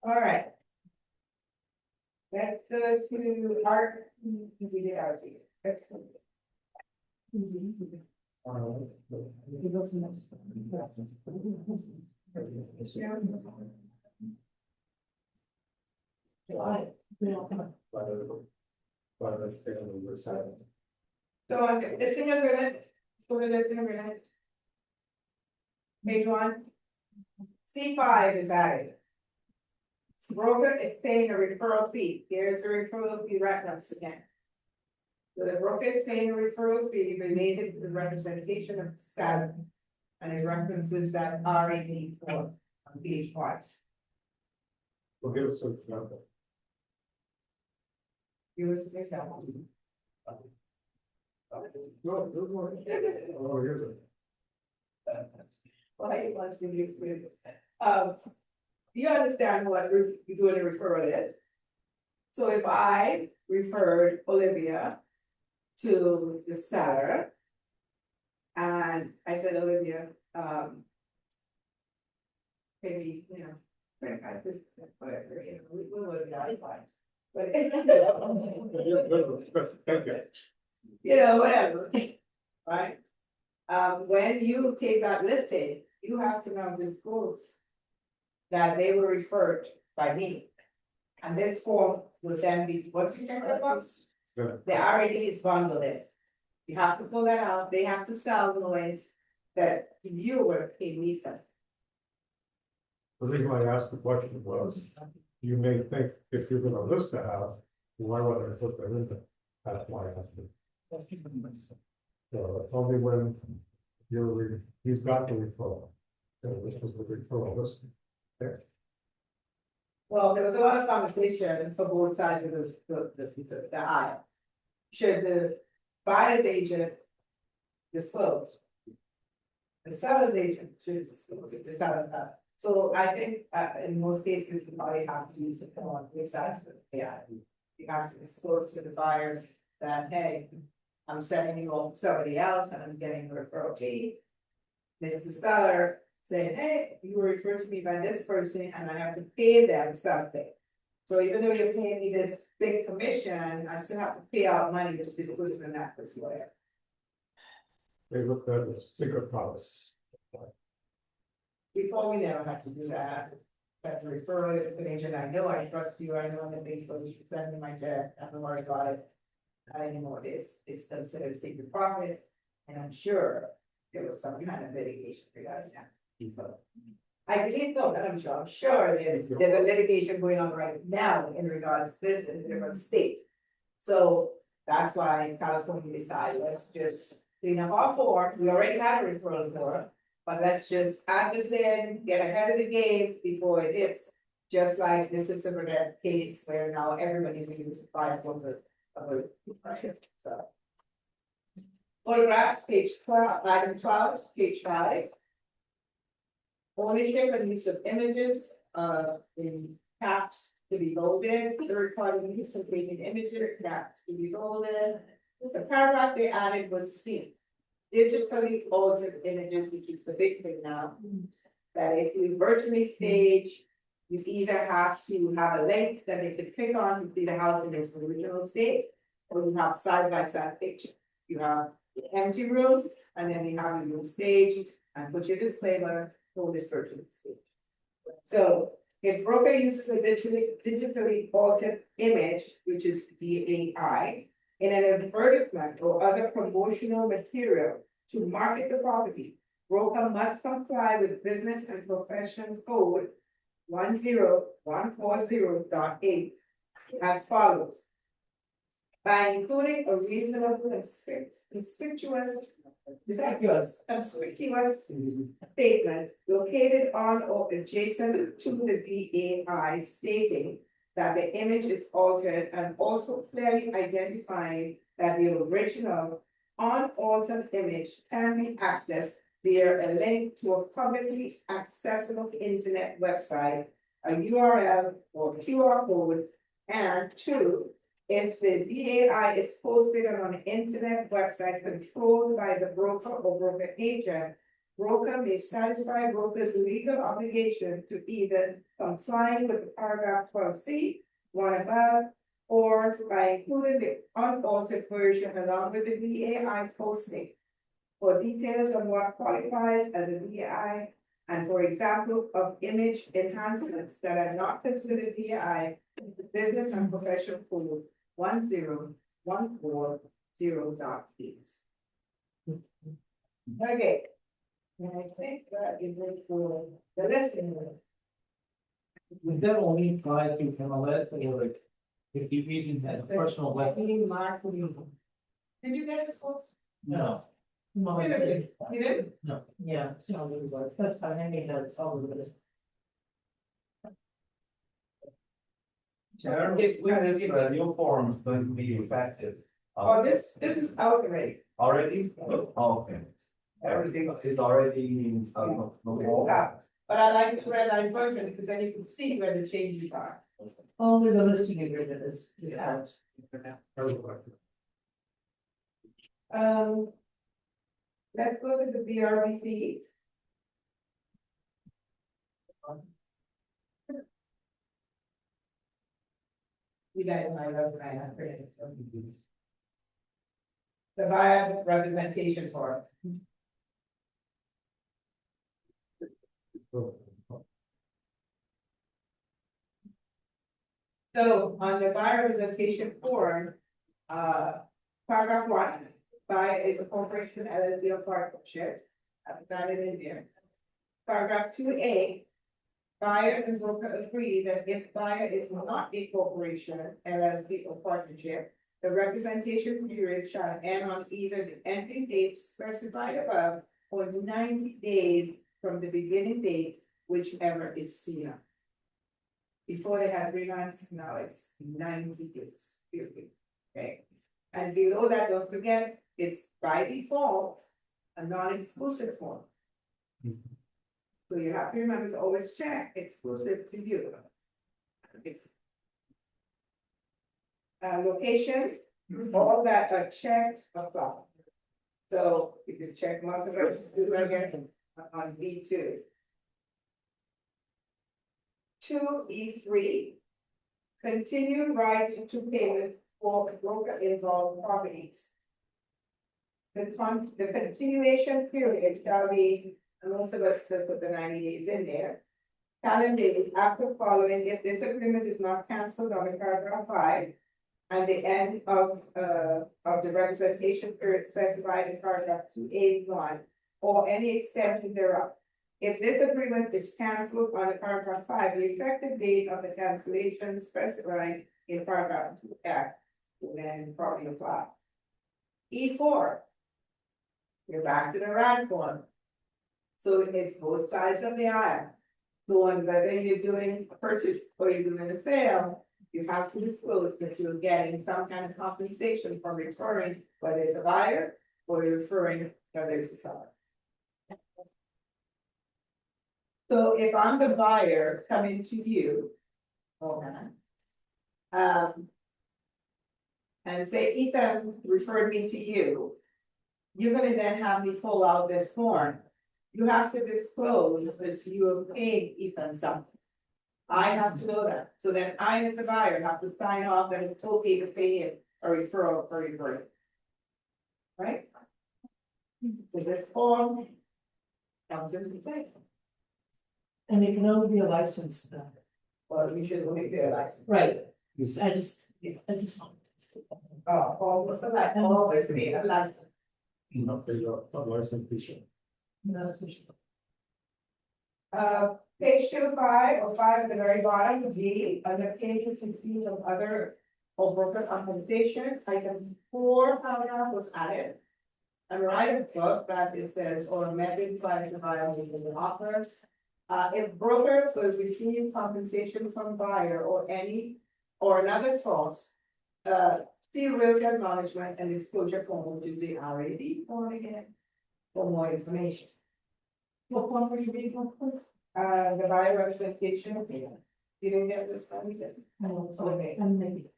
Speaker 3: All right. Let's go to art. We did our So on the listing agreement, page 1. C5 is added. Broker is paying a referral fee. Here's the referral fee reference again. So the broker is paying a referral fee related to the representation of status. And it references that RAD form on page 1.
Speaker 1: Well, give us an example.
Speaker 3: Give us an example.
Speaker 1: No, oh, here's it.
Speaker 3: Well, he wants to use it. You understand what you're doing a referral is. So if I referred Olivia to the seller. And I said, Olivia, maybe, you know, whatever, you know, we would modify. But you know, whatever, right? When you take that listing, you have to now disclose that they were referred by me. And this form will then be, what's your check box?
Speaker 1: Yeah.
Speaker 3: The RAD is bundled in. You have to pull that out, they have to sell noise that you were paying me something.
Speaker 1: The reason why I asked the question was, you may think if you're gonna list a house, why would I put that in there? That's why I asked it. So only when he's got the referral. So this was the referral listing. Okay.
Speaker 3: Well, there was a lot of conversation for both sides of the aisle. Should the buyer's agent disclose? The seller's agent should disclose if the seller's not So I think, in most cases, you probably have to use the form, exactly, yeah. You have to disclose to the buyers that, hey, I'm sending you off to somebody else and I'm getting a referral fee. This is the seller saying, hey, you were referred to me by this person and I have to pay them something. So even though you're paying me this big commission, I still have to pay out money to this person and that person, whatever.
Speaker 1: They looked at the secret policy.
Speaker 3: Before we never had to do that. That referral information, I know I trust you, I know that they, so you should send me my check, I don't worry about it. Not anymore, it's considered secret profit, and I'm sure there was some kind of litigation regarding that. I believe, no, not I'm sure there's a litigation going on right now in regards to this in a different state. So that's why California decided, let's just clean up our form, we already had a referral form. But let's just add this in, get ahead of the game before it hits, just like this is a case where now everybody's using to buy for the. So. Photographs, page 12, item 12, page 5. Ownership and use of images, in caps to be bolded, third party use of creating images, caps to be bolded. The paragraph they added was C. Digitally altered images, which is the big thing now. That if you virtually stage, you either have to have a link that they can click on to see the house in its original state, or you have side by side picture. You have the empty room, and then you have your stage, and put your disclaimer for this virtual stage. So if broker uses a digitally altered image, which is DAI, in an advertisement or other promotional material to market the property, broker must comply with Business and Profession Code 10140.8 as follows. By including a reasonable conspicuous statement located on or adjacent to the DAI stating that the image is altered and also clearly identifying that the original unaltered image can be accessed via a link to a publicly accessible internet website, a URL or QR code, and 2, if the DAI is posted on an internet website controlled by the broker or broker agent, broker may satisfy broker's legal obligation to either comply with the paragraph 12C, one above, or by including the unaltered version along with the DAI posting. For details on what qualifies as a DAI, and for example of image enhancements that are not considered DAI, the Business and Professional Code 10140.8. Okay. And I think that is it for the listing.
Speaker 2: Would that only apply to MLS or like if the agent has personal web?
Speaker 3: Did you get this one?
Speaker 2: No. No,
Speaker 3: You did?
Speaker 2: No. Yeah, it's not really good. That's fine, I mean, that's all of this.
Speaker 7: When this new form is going to be effective?
Speaker 3: Oh, this is out already.
Speaker 7: Already? Oh, okay. Everything is already in,
Speaker 3: Yeah. But I like the red line version because then you can see where the changes are.
Speaker 8: Only the listing agreement is out.
Speaker 3: Let's go to the BRBC. You guys might have the buyer representation form. So on the buyer representation form, paragraph 1, buyer is a corporation, LLC or partnership. I've got it in there. Paragraph 2A, buyer and broker agree that if buyer is not a corporation, LLC or partnership, the representation period shall end on either the ending date specified above or 90 days from the beginning date, whichever is sooner. Before they had 3 months, now it's 90 days, period. Okay. And below that, don't forget, it's by default a non-exclusive form. So you have to remember to always check exclusive to you. Location, all that are checked apply. So you can check multiple again on B2. 2E3, continue right to payment for broker involved properties. The continuation period shall be, and most of us still put the 90 days in there. Calendar days after following, if this agreement is not cancelled under paragraph 5. And the end of the representation period specified in paragraph 2A1 or any extension thereof. If this agreement is cancelled under paragraph 5, the effective date of the cancellation specified in paragraph 2F will then probably apply. E4. You're back to the RAD form. So it's both sides of the aisle. So on whether you're doing a purchase or you're doing a sale, you have to disclose that you're getting some kind of compensation from referring, whether it's a buyer or you're referring, whether it's a seller. So if I'm the buyer coming to you, and say Ethan referred me to you, you're gonna then have me fill out this form. You have to disclose that you are paying Ethan something. I have to know that, so then I as the buyer have to sign off that it's okay to pay him a referral for referral. Right? So this form comes into play.
Speaker 8: And it can only be a license,
Speaker 3: Well, you should only get a license.
Speaker 8: right, I just.
Speaker 3: Always the license, always be a license.
Speaker 1: Not the license issue.
Speaker 3: Page 2-5 or 5 at the very bottom, D, under pages received of other or broker compensation, item 4 paragraph was added. And right above that it says, or amended by the buyer of the offer. If broker will receive compensation from buyer or any or another source, see realtor acknowledgement and disclosure form, which is the RAD form again, for more information. What form were you reading on first? The buyer representation. You didn't get this one either?
Speaker 8: No,
Speaker 3: Okay.
Speaker 8: maybe.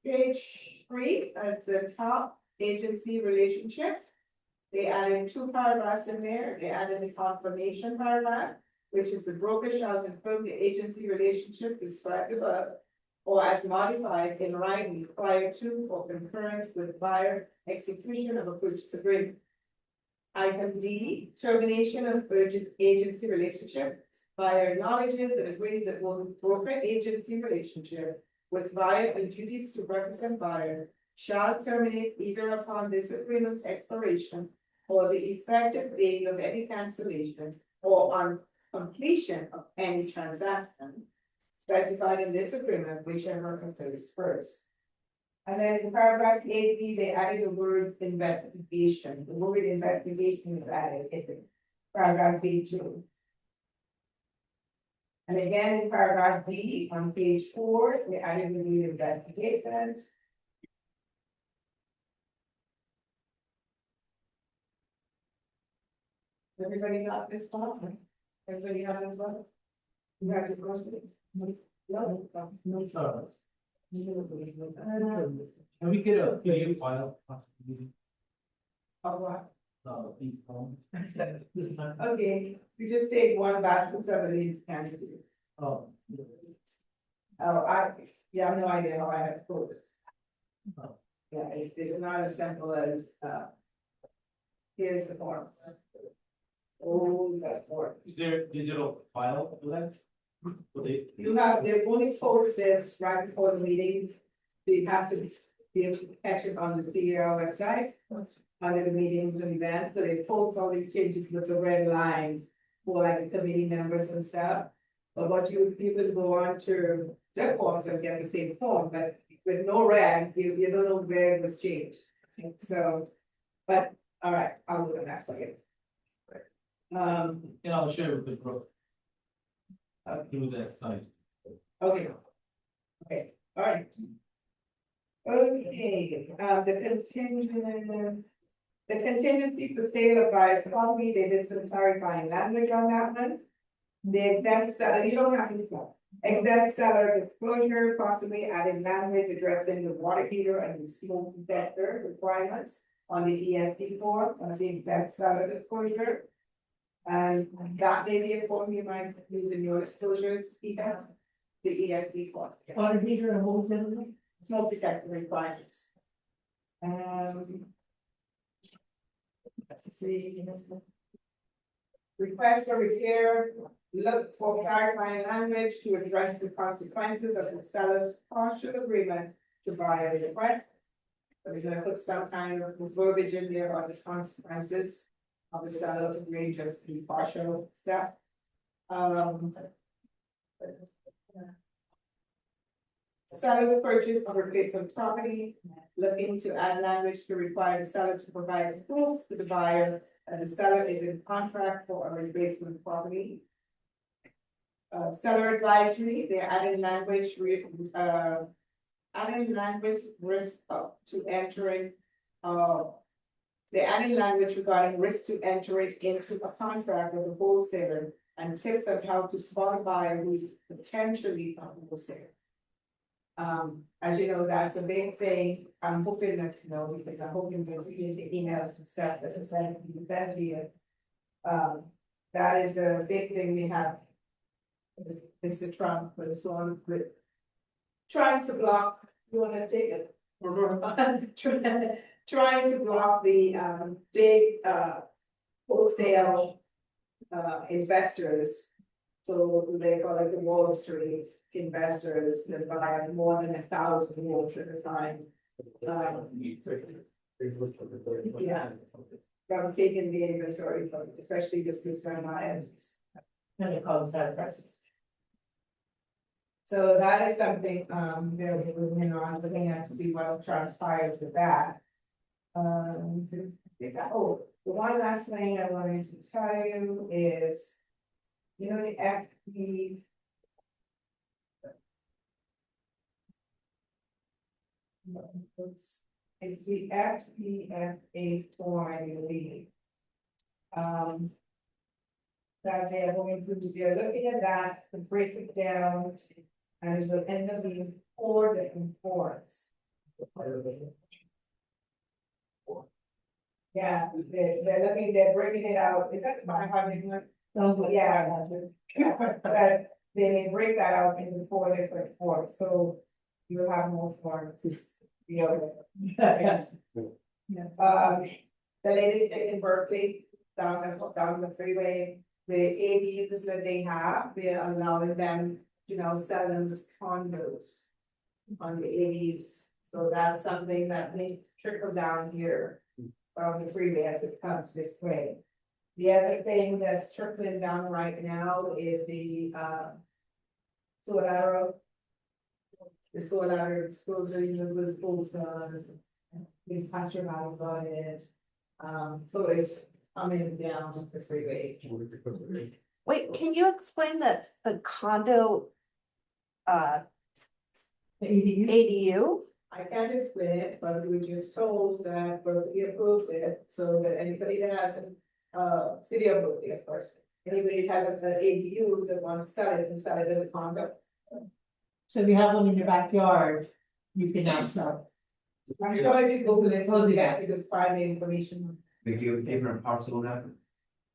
Speaker 3: Page 3 at the top, agency relationships. They added 2 paragraphs in there. They added the confirmation paragraph, which is the broker shall confirm the agency relationship described above, or as modified in writing prior to or concurrent with buyer execution of a purchase agreement. Item D, termination of urgent agency relationship. Buyer acknowledges and agrees that both broker agency relationship with buyer and duties to represent buyer shall terminate either upon this agreement's expiration or the effective date of any cancellation or on completion of any transaction specified in this agreement, whichever occurs first. And then in paragraph 8B, they added the words investigation. The word investigation is added in paragraph B2. And again, in paragraph D on page 4, they added the word investigation. Everybody got this one? Everybody got this one? You got the first one? No.
Speaker 2: Can we get a PDF file?
Speaker 3: All right.
Speaker 2: Please,
Speaker 3: Okay, you just take one batch of some of these candidates.
Speaker 2: Oh.
Speaker 3: I have no idea how I have to put this. Yeah, it's not as simple as, here's the form. Oh, that's form.
Speaker 2: Is there digital file for that?
Speaker 3: You have, they only post this right before the meetings. So you have to catch it on the C.A.R. website, under the meetings and events, so they post all these changes with the red lines for like the committee members and stuff. But what you could go on to their forms and get the same form, but with no red, you don't know where it was changed. So, but, all right, I'll look at that for you.
Speaker 2: Yeah, I'll share with the group. I'll do that site.
Speaker 3: Okay. Okay, all right. Okay, the contingent, The contingency for sale of buyer's property, they did some clarifying language on that one. The exempt seller, you don't have to stop. Exempt seller disclosure, possibly adding language addressing the water heater and the smoke detector requirements on the ESD form, on the exempt seller disclosure. And that may be a form you might use in your disclosures, Peter, the ESD form.
Speaker 8: Water heater and holds everything.
Speaker 3: Smoke detector requirements. Let's see. Request for repair, look for clarifying language to address the consequences of the seller's partial agreement to buy a request. So we're gonna put some kind of verbiage in there on the consequences of the seller agreeing just to partial step. Seller's purchase of replacement property, looking to add language to require the seller to provide proof to the buyer that the seller is in contract for a replacement property. Seller advisory, they're adding language, risk up to entering, they're adding language regarding risk to entering into a contract with a wholesaler and tips on how to spot a buyer who's potentially a wholesaler. As you know, that's a big thing. I'm hoping that, you know, because I'm hoping to see the emails and stuff that is sent to you. That is a big thing we have. Mr. Trump was on with trying to block, you wanna take it? Trying to block the big wholesale investors. So they call it the Wall Street investors that buy more than 1,000 votes at a time. Yeah. From taking the inventory, especially just with some items.
Speaker 8: And it causes that crisis.
Speaker 3: So that is something, that we're looking at to see what transpires with that. The one last thing I wanted to tell you is, you know, the FP. It's the FPFA form, I believe. That they are going to, they're looking at that to break it down. And it will end up being 4 different forms. Yeah, they're breaking it out, is that 500? Yeah. But they break that out into 4 different forms, so you'll have more forms. The lady in Berkeley, down the freeway, the ADUs that they have, they're allowing them, you know, sell them as condos on the ADUs. So that's something that may trickle down here from the freeway as it comes this way. The other thing that's trickling down right now is the solar. The solar exposure, was also being patrionized by it. So it's coming down the freeway.
Speaker 9: Wait, can you explain the condo ADU?
Speaker 3: I can't explain it, but we just told that we approved it, so that anybody that has city approved it, of course. Anybody that has an ADU that wants to sell it, can sell it as a condo.
Speaker 8: So if you have one in your backyard, you can now sell.
Speaker 3: I'm sure if you Google it,
Speaker 8: Close it
Speaker 3: you can find the information.
Speaker 7: They give different parcel now.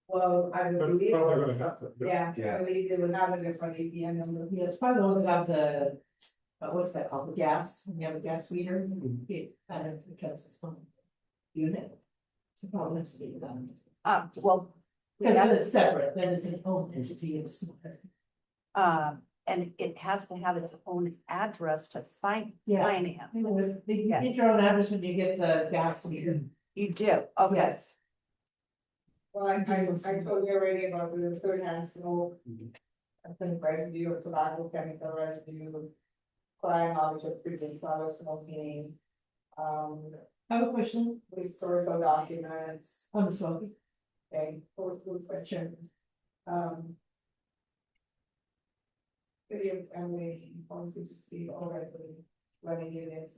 Speaker 3: Well, I would
Speaker 1: Probably
Speaker 3: believe
Speaker 1: gonna
Speaker 3: so.
Speaker 1: have to.
Speaker 3: Yeah,
Speaker 7: Yeah.
Speaker 3: I believe they would have a different APN number.
Speaker 8: Yeah, it's probably the ones that have the, what's that called, the gas, when you have a gas meter, it kind of becomes its own unit. So probably has to be done.
Speaker 9: Well,
Speaker 8: Because it's separate, then it's an own entity, it's.
Speaker 9: and it has to have its own address to finance.
Speaker 8: You get your own address when you get the gas meter.
Speaker 9: You do, okay.
Speaker 8: Yes.
Speaker 3: Well, I told you already about the third hand smoke. I think residue of tobacco, chemical residue. Prior knowledge of previous solid smoking.
Speaker 8: I have a question
Speaker 3: Historical documents,
Speaker 8: on the smoking.
Speaker 3: okay, good question. Video and we want to see already running units.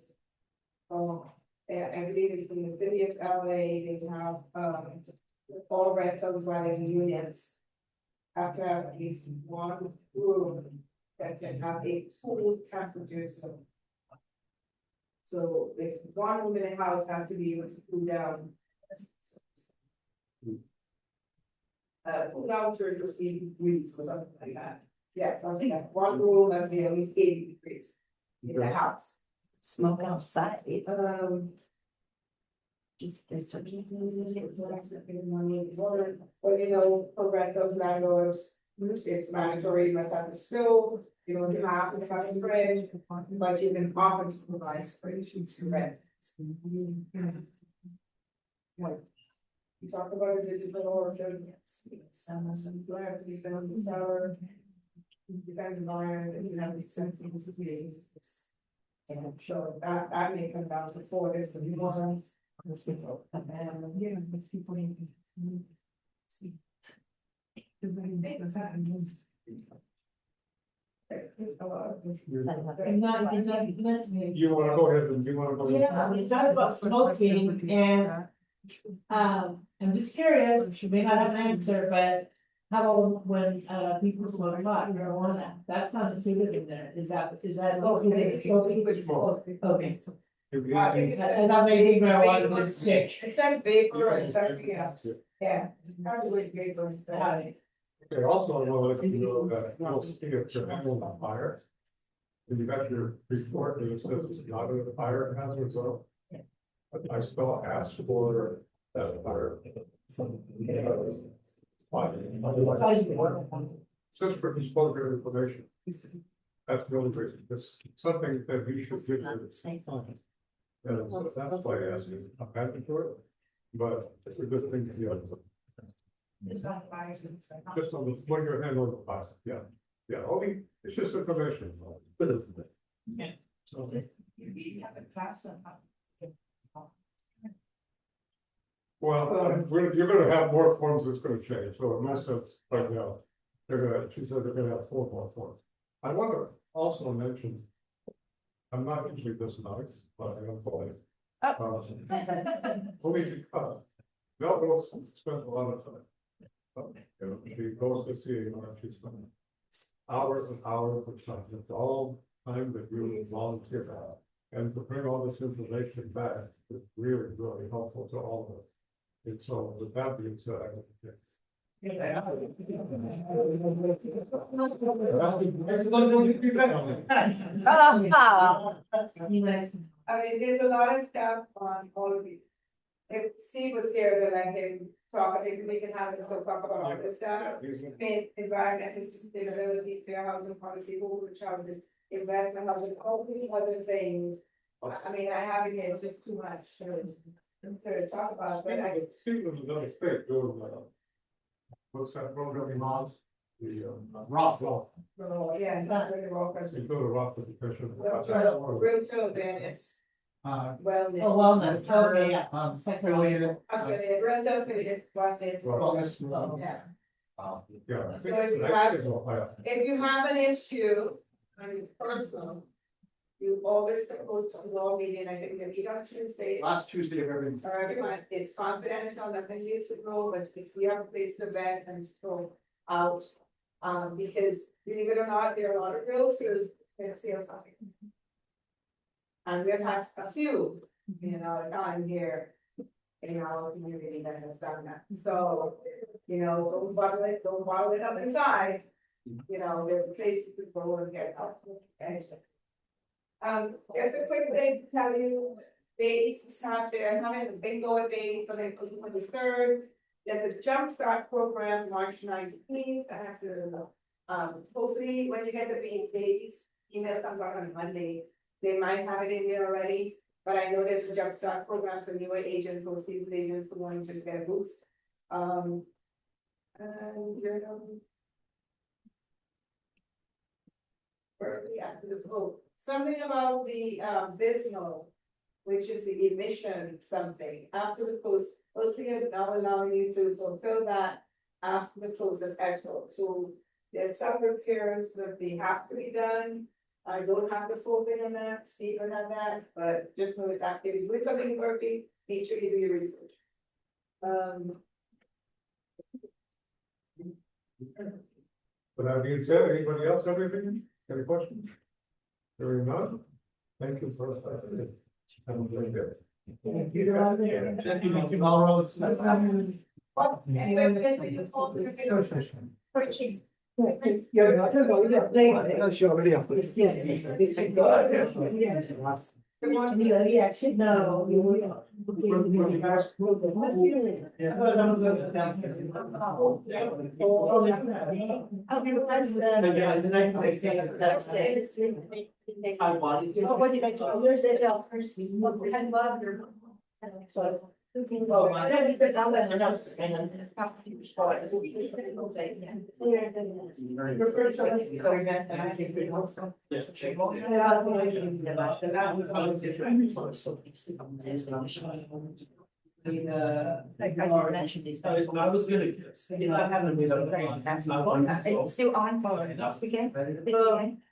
Speaker 3: Oh, I believe it's in the city of LA, they have, all rentals running units. Have to have at least one room that can have a cool temperature zone. So if one room in the house has to be able to cool down. Cool down to just 80 degrees or something like that. Yeah, something like one room must be at least 80 degrees in the house.
Speaker 9: Smoke outside.
Speaker 3: But you know, for rentals, landlords, it's mandatory, you must have a stove, you don't have to have a fridge, but you can offer to provide fridge to rent. You talk about a digital orchard. You have to be found the sour. You can environment, and you have the sensitive space. And so that may come down to 4 different ones.
Speaker 1: You wanna go ahead and you wanna go?
Speaker 8: Yeah, we talked about smoking and, I'm just curious, you may not have an answer, but how about when, people smoke pot, marijuana, that's not included in there, is that, okay? Smoking. Okay. And that may be marijuana would stick.
Speaker 3: It's like vapor and stuff, yeah, probably vapor and stuff.
Speaker 1: Okay, also, I want to let you know that, if you're having a fire. And you got your report, and it says it's not a fire hazard zone. But I still ask for that fire. Why? Just for disclosure information. That's really great, it's something that we should give to the same time. And so that's why I asked you, I'm happy for it, but it's a good thing to do. Just on the, when you're handling the fire, yeah, okay, it's just information.
Speaker 8: Yeah.
Speaker 1: So. Well, you're gonna have more forms that's gonna change, so in most sense, right now, she said they're gonna have 4 more forms. I want to also mention. I'm not usually this nice, but I am polite. Only because Melrose spent a lot of time. She goes to see, she spent hours and hours of time, it's all time that you volunteer out. And to bring all this information back is really, really helpful to all of us. And so with that being said, I would.
Speaker 3: I mean, there's a lot of stuff on all of these. If Steve was here, then I can talk, if we can have this, so talk about all this stuff. Environmental sustainability, fair housing policy, rules, housing, investment housing, all these other things. I mean, I have it here, it's just too much to talk about, but I.
Speaker 1: Steve was another state, doing, what's that program in Mars? The,
Speaker 5: Roth.
Speaker 3: Yeah, it's not really wrong,
Speaker 1: You go to Roth education.
Speaker 3: real children is wellness.
Speaker 8: Oh, wellness, okay, yeah.
Speaker 5: Affiliated.
Speaker 3: Affiliate, real children, wellness.
Speaker 5: Wellness.
Speaker 3: Yeah.
Speaker 1: Yeah. I think
Speaker 3: So if you
Speaker 1: it's
Speaker 3: have-
Speaker 1: actually-
Speaker 3: If you have an issue, I mean, personal, you always go to the law meeting, I think, if you don't Tuesday.
Speaker 5: Last Tuesday of every.
Speaker 3: Or every month, it's confidential, nothing needs to go, but if we have a place to vent and go out. Because believe it or not, there are a lot of realtors that sell something. And we've had a few, time here in our community that has done that, so, don't bottle it up inside. There's a place you can go and get help. Just a quick thing to tell you, Bates is out there having a bingo at Bates on April 23rd. There's a jumpstart program March 19th. I have to, hopefully when you get the Bates email comes out on Monday, they might have it in there already. But I know there's a jumpstart program for newer agents or seasoned agents who want to just get a boost. Something about the Bisno, which is the emission something after the post, hopefully are now allowing you to fulfill that after the close of escrow. So there's some repairs that they have to be done. I don't have the full bit on that, Stephen on that, but just know it's active. With something working, make sure you do your research.
Speaker 1: With that being said, anybody else have anything? Any questions? Hearing none. Thank you for. Have a great day.
Speaker 5: Thank you, Melrose.
Speaker 3: Anyway, this is all.
Speaker 6: Purchase.
Speaker 8: Yeah, should know.
Speaker 6: What did I do? There's a person. So. Because I was.
Speaker 8: I mentioned these.
Speaker 2: I was gonna.
Speaker 8: It's still on for next weekend?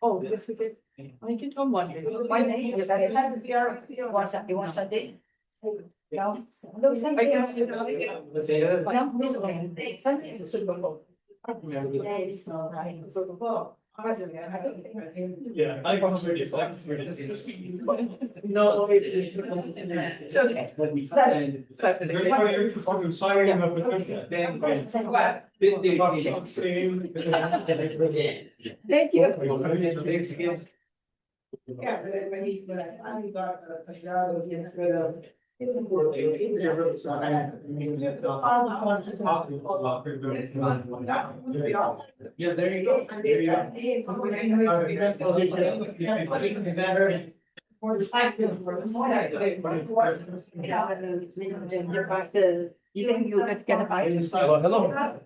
Speaker 8: Oh, this weekend? I can come one day. My name is, I have the one Sunday, one Sunday. No, no Sunday. No, this weekend, Sunday is the Super Bowl. It's not right. Super Bowl.
Speaker 2: Yeah, I can hear this, I can hear this. No.
Speaker 8: It's okay.
Speaker 1: Anybody interested in signing the petition?
Speaker 8: Say what?
Speaker 2: This day.
Speaker 8: Thank you.
Speaker 3: Yeah, but then when I got a job against rid of.
Speaker 2: Yeah, there you go. There you
Speaker 8: You think you could get a bite?
Speaker 2: Hello.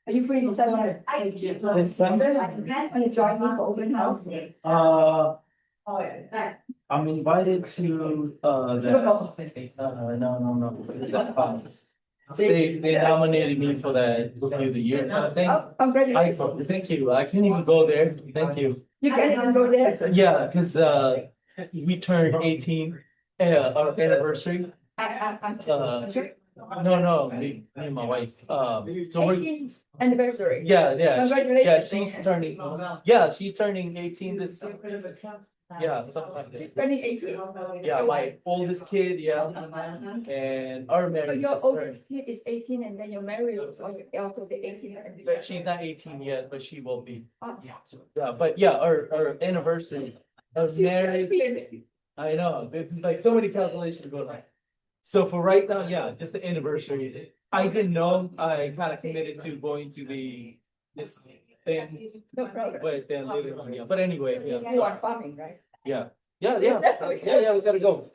Speaker 8: Are you free this Sunday?
Speaker 2: This Sunday?
Speaker 8: Are you joining me for open house?
Speaker 3: Oh, yeah.
Speaker 2: I'm invited to, no. They nominated me for that Rookie of the Year kind of thing.
Speaker 8: Oh, congratulations.
Speaker 2: Thank you. I can't even go there. Thank you.
Speaker 8: You can't even go there.
Speaker 2: Yeah, cause, we turned 18, our anniversary.
Speaker 8: Sure.
Speaker 2: No, me and my wife, so we're,
Speaker 8: 18th anniversary.
Speaker 2: yeah,
Speaker 8: Congratulations.
Speaker 2: she's turning 18 this, yeah, something like that.
Speaker 8: Turning 18.
Speaker 2: Yeah, my oldest kid, yeah, and our
Speaker 8: So
Speaker 2: marriage
Speaker 8: your
Speaker 2: just turned.
Speaker 8: oldest kid is 18 and then your marriage is also the 18th anniversary.
Speaker 2: She's not 18 yet, but she will be.
Speaker 8: Oh.
Speaker 2: Yeah, but yeah, our anniversary, our marriage, I know, it's like so many calculations going on. So for right now, yeah, just the anniversary. I didn't know, I kind of committed to going to this thing,
Speaker 8: No problem.
Speaker 2: but then later on, yeah, but anyway, yeah.
Speaker 8: You are farming, right?
Speaker 2: Yeah, we gotta go.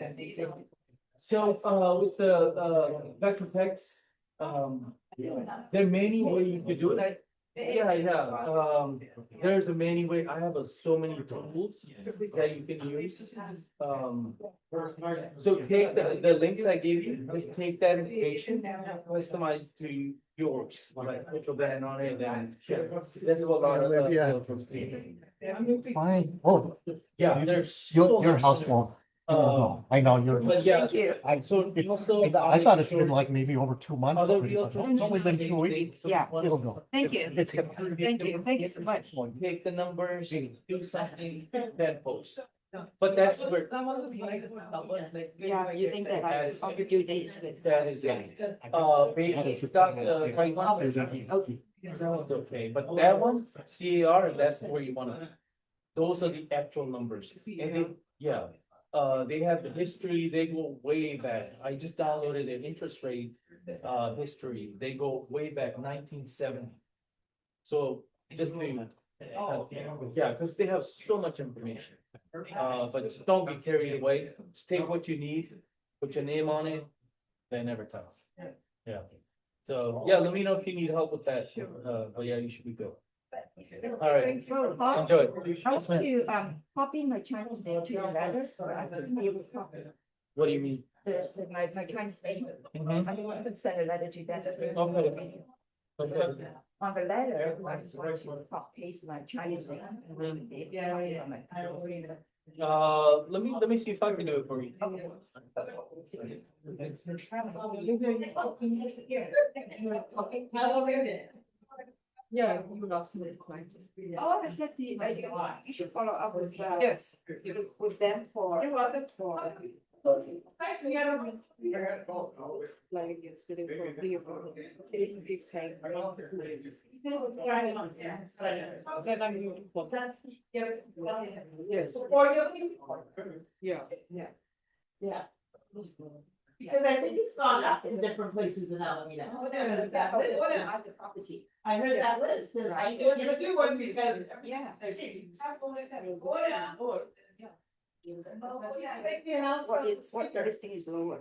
Speaker 2: So, with the vector text, there are many ways you could do it. Yeah, there's a many way, I have so many tools that you can use. So take the links I gave you, just take that information, customize to yours, like put your brand on it and share. That's what
Speaker 10: Fine. Oh,
Speaker 2: yeah, there's. so
Speaker 10: your
Speaker 2: much
Speaker 10: house
Speaker 2: there.
Speaker 10: won't. No, I know you're.
Speaker 2: But yeah.
Speaker 8: Thank you.
Speaker 2: So
Speaker 10: It's, I thought it's been like maybe over 2 months.
Speaker 2: Other
Speaker 10: already, but
Speaker 2: realtors.
Speaker 10: It's only been 2 weeks.
Speaker 8: Yeah.
Speaker 10: It'll go.
Speaker 8: Thank you.
Speaker 10: It's good.
Speaker 8: Thank you so much.
Speaker 2: Take the numbers, do something, then post. But that's where,
Speaker 8: Yeah, you think that I overdue days with.
Speaker 2: that is it. Baby stock, right now.
Speaker 8: Okay.
Speaker 2: That one's okay, but that one, C.A.R., that's where you wanna, those are the actual numbers. And they, yeah, they have the history, they go way back. I just downloaded their interest rate, history. They go way back 1970. So just maybe. Yeah, because they have so much information. But just don't be carried away. Just take what you need, put your name on it, then never tells. Yeah. So, yeah, let me know if you need help with that. But yeah, you should be good. All right.
Speaker 8: So,
Speaker 2: Enjoy.
Speaker 8: I want to copy my Chinese name to your letter, or I can be able to copy
Speaker 2: What do you mean?
Speaker 8: my Chinese name.
Speaker 2: Mhm.
Speaker 8: I want to send a letter to that.
Speaker 2: Okay.
Speaker 9: On the letter, I just want you to paste my Chinese.
Speaker 2: Let me see if I can do it for you.
Speaker 8: Yeah, you lost me.
Speaker 9: Oh, I said, you should follow up with,
Speaker 8: Yes.
Speaker 9: with them for.
Speaker 8: You're welcome.
Speaker 9: Like, it's getting for the. Big pay.
Speaker 8: Then I'm going to. Yes. Or you. Yeah. Yeah. Because I think it's gone up in different places in Alameda. I heard that list, and I knew you would do one because.
Speaker 9: Yeah. What listing is lower?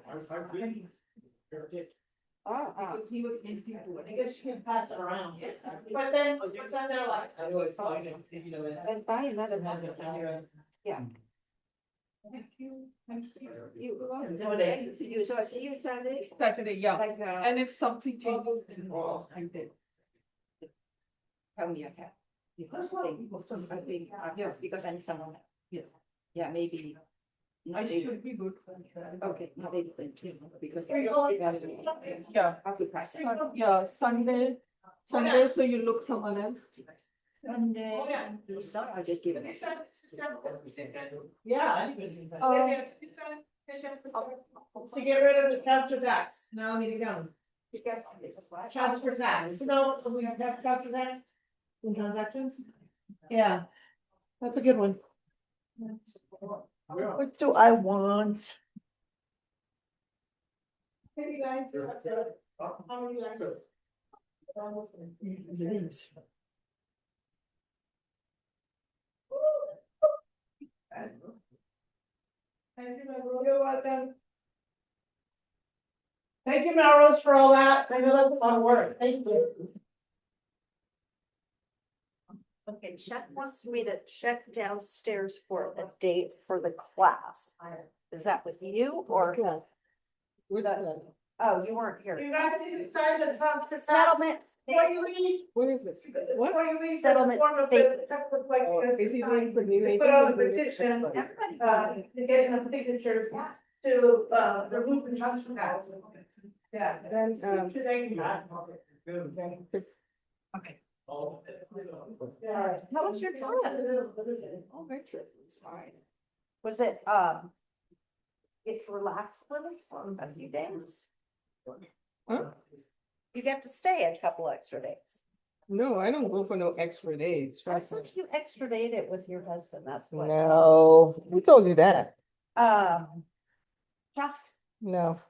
Speaker 8: Because he was in people, I guess you can pass it around, but then they're like. I know it's fine, you know.
Speaker 9: And buy another one. Yeah. You, so I see you Saturday?
Speaker 8: Saturday, yeah,
Speaker 9: Like,
Speaker 8: and if something changes involved, I did.
Speaker 9: tell me, okay. I think, yes, because I need someone.
Speaker 8: Yeah.
Speaker 9: Yeah, maybe.
Speaker 8: I should be good.
Speaker 9: Okay, not maybe then too, because.
Speaker 8: Yeah.
Speaker 9: Occupy.
Speaker 8: Yeah, Sunday, so you look someone else.
Speaker 9: Sunday, I'll just give it.
Speaker 8: Yeah. To get rid of the transfer tax, now I need to go. Transfer tax, no, we have transfer tax in transactions? Yeah, that's a good one. What do I want? Thank you, Melrose, for all that. I know that's a lot of work. Thank you.
Speaker 9: Okay, Chet wants me to check downstairs for a date for the class. Is that with you or? Oh, you weren't here.
Speaker 8: You guys need to sign the top
Speaker 9: Settlement.
Speaker 8: Before you leave.
Speaker 11: What is this? What?
Speaker 8: Before you leave.
Speaker 9: Settlement statement.
Speaker 11: Is he doing for new agents?
Speaker 8: Put on a petition, to get enough signatures to, remove the transfer tax. Yeah.
Speaker 11: Then,
Speaker 8: Today.
Speaker 9: Okay. How was your trip?
Speaker 11: oh, my trip was fine.
Speaker 9: Was it, get to relax with us for a few days?
Speaker 11: Huh?
Speaker 9: You get to stay a couple extra days.
Speaker 11: No, I don't go for no extra days,
Speaker 9: I
Speaker 11: trust me.
Speaker 9: thought you extra dated it with your husband, that's what.
Speaker 11: No, who told you that?
Speaker 9: Just,
Speaker 11: No,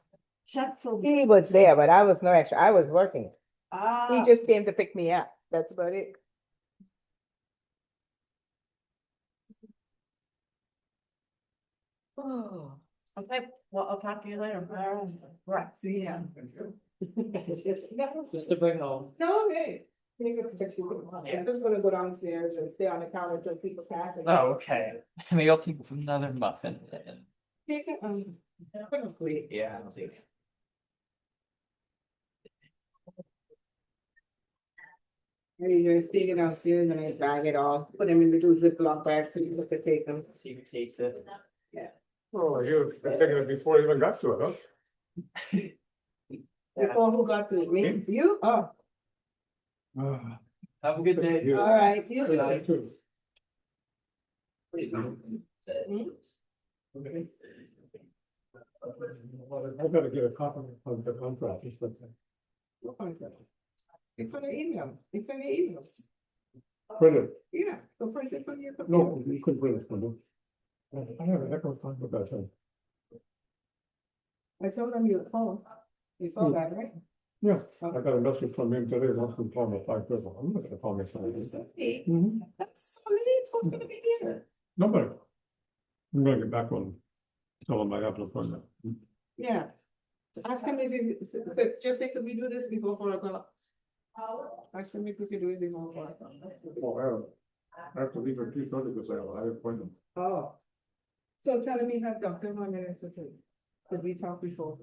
Speaker 9: Chuck told me.
Speaker 11: he was there, but I was no extra, I was working. He
Speaker 9: Ah,
Speaker 11: just came to pick me up, that's about it. Oh.
Speaker 9: okay, well, I'll talk to you later. Right.
Speaker 11: See ya.
Speaker 2: Just to bring home.
Speaker 11: No, okay. I'm just gonna go downstairs and stay on the counter until people pass. and-
Speaker 2: Oh, okay. Maybe I'll take another muffin.
Speaker 11: Take it, please.
Speaker 2: Yeah, I'll take it.
Speaker 11: You're sticking downstairs and I bag it off, put them in the Ziploc bag so you can take them.
Speaker 2: See who takes it.
Speaker 1: Oh, you, taking it before you even got to it, huh?
Speaker 11: Before who got to it? Me? You? Oh,
Speaker 2: Have a good day.
Speaker 1: You-
Speaker 11: all right. You too.
Speaker 1: You too. I gotta get a copy of the contract. just like that.
Speaker 11: What contract? It's on the email. It's in the email.
Speaker 1: Print it.
Speaker 11: Yeah, go print it from your.
Speaker 1: No, you couldn't print it from them. I have an echo time with that thing.
Speaker 11: I told them you were home. You saw that, right?
Speaker 1: Yeah, I got a message from him today, wants to call me 5:00. I'm not gonna call me 5:00. Mhm.
Speaker 11: That's so late. Who's gonna be here?
Speaker 1: Nobody. I'm gonna get back on. Tell him I have an appointment.
Speaker 11: Yeah. Ask him if you, just say, could we do this before 4 o'clock? Ask him if we could do it before 4 o'clock.
Speaker 1: Oh, I have to leave at 2:30 because I have an appointment.
Speaker 11: Oh. So tell him you have Dr. Monday, could we talk before?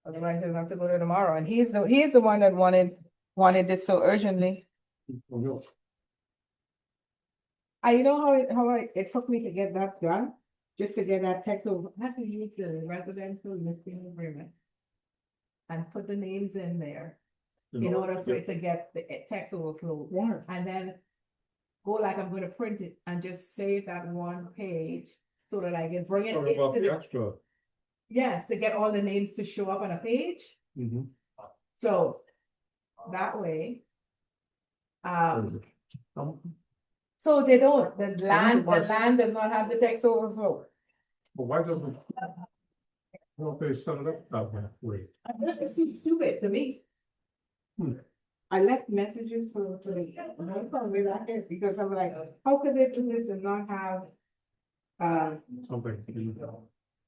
Speaker 11: Otherwise, he'll have to go there tomorrow, and he's the one that wanted wanted this so urgently. I know it took me to get that done, just to get that text over, I have to use the residential listing agreement. And put the names in there, in order for it to get the text overflow.
Speaker 1: Why?
Speaker 11: And then go like I'm gonna print it and just save that one page, so that I can bring it
Speaker 1: Sorry about
Speaker 11: into
Speaker 1: the
Speaker 11: the,
Speaker 1: extra.
Speaker 11: yes, to get all the names to show up on a page,
Speaker 1: Mhm.
Speaker 11: so. That way. So they don't, the land does not have the text overflow.
Speaker 1: But why doesn't? Well, they set it up that way.
Speaker 11: It seems stupid to me.
Speaker 1: Hmm.
Speaker 11: I left messages for the, because I'm like, how could they do this and not have?
Speaker 1: Something.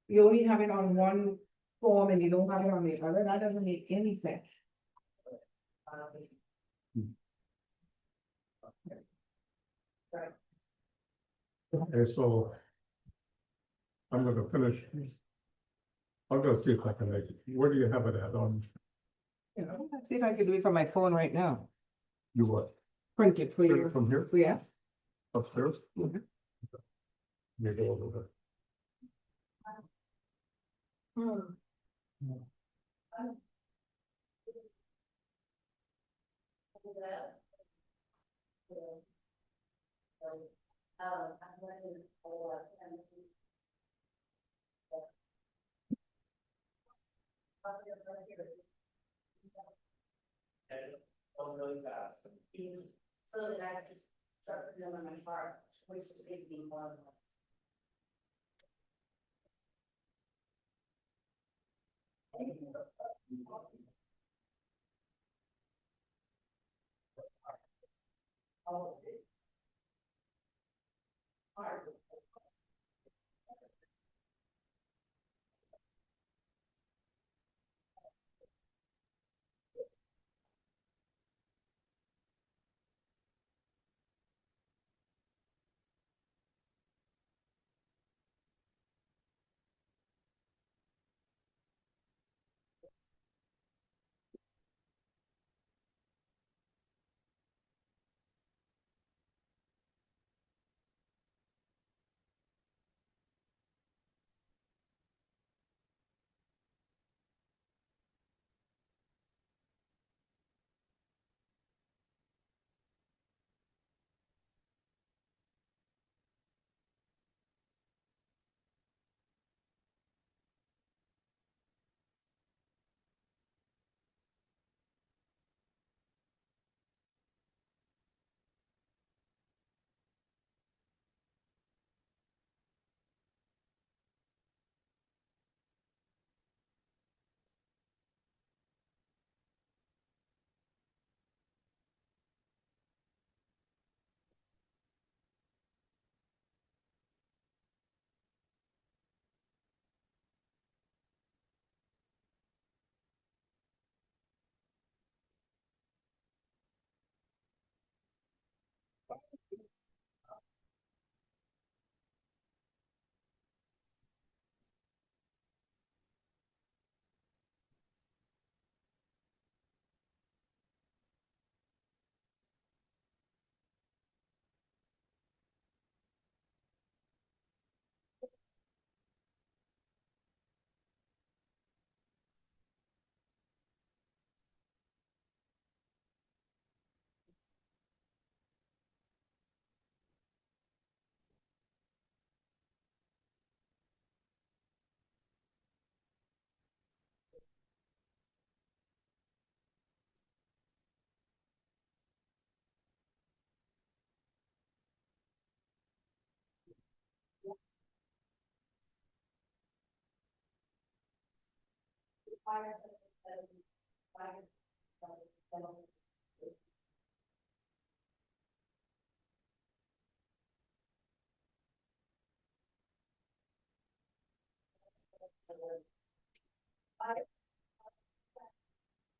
Speaker 11: You only have it on one form and you don't have it on the other, that doesn't make any sense.
Speaker 1: Okay, so. I'm gonna finish. I'm gonna see if I can make it. Where do you have it at on?
Speaker 11: Let's see if I can do it from my phone right now.
Speaker 1: You what?
Speaker 11: Print it for
Speaker 1: Print
Speaker 11: you.
Speaker 1: it from here
Speaker 11: Yeah.
Speaker 1: upstairs?
Speaker 11: Mhm.
Speaker 1: Maybe a little bit.
Speaker 2: Really fast.
Speaker 9: So that I just start putting them in my car, which is making one.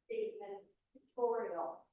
Speaker 9: Statement, tutorial.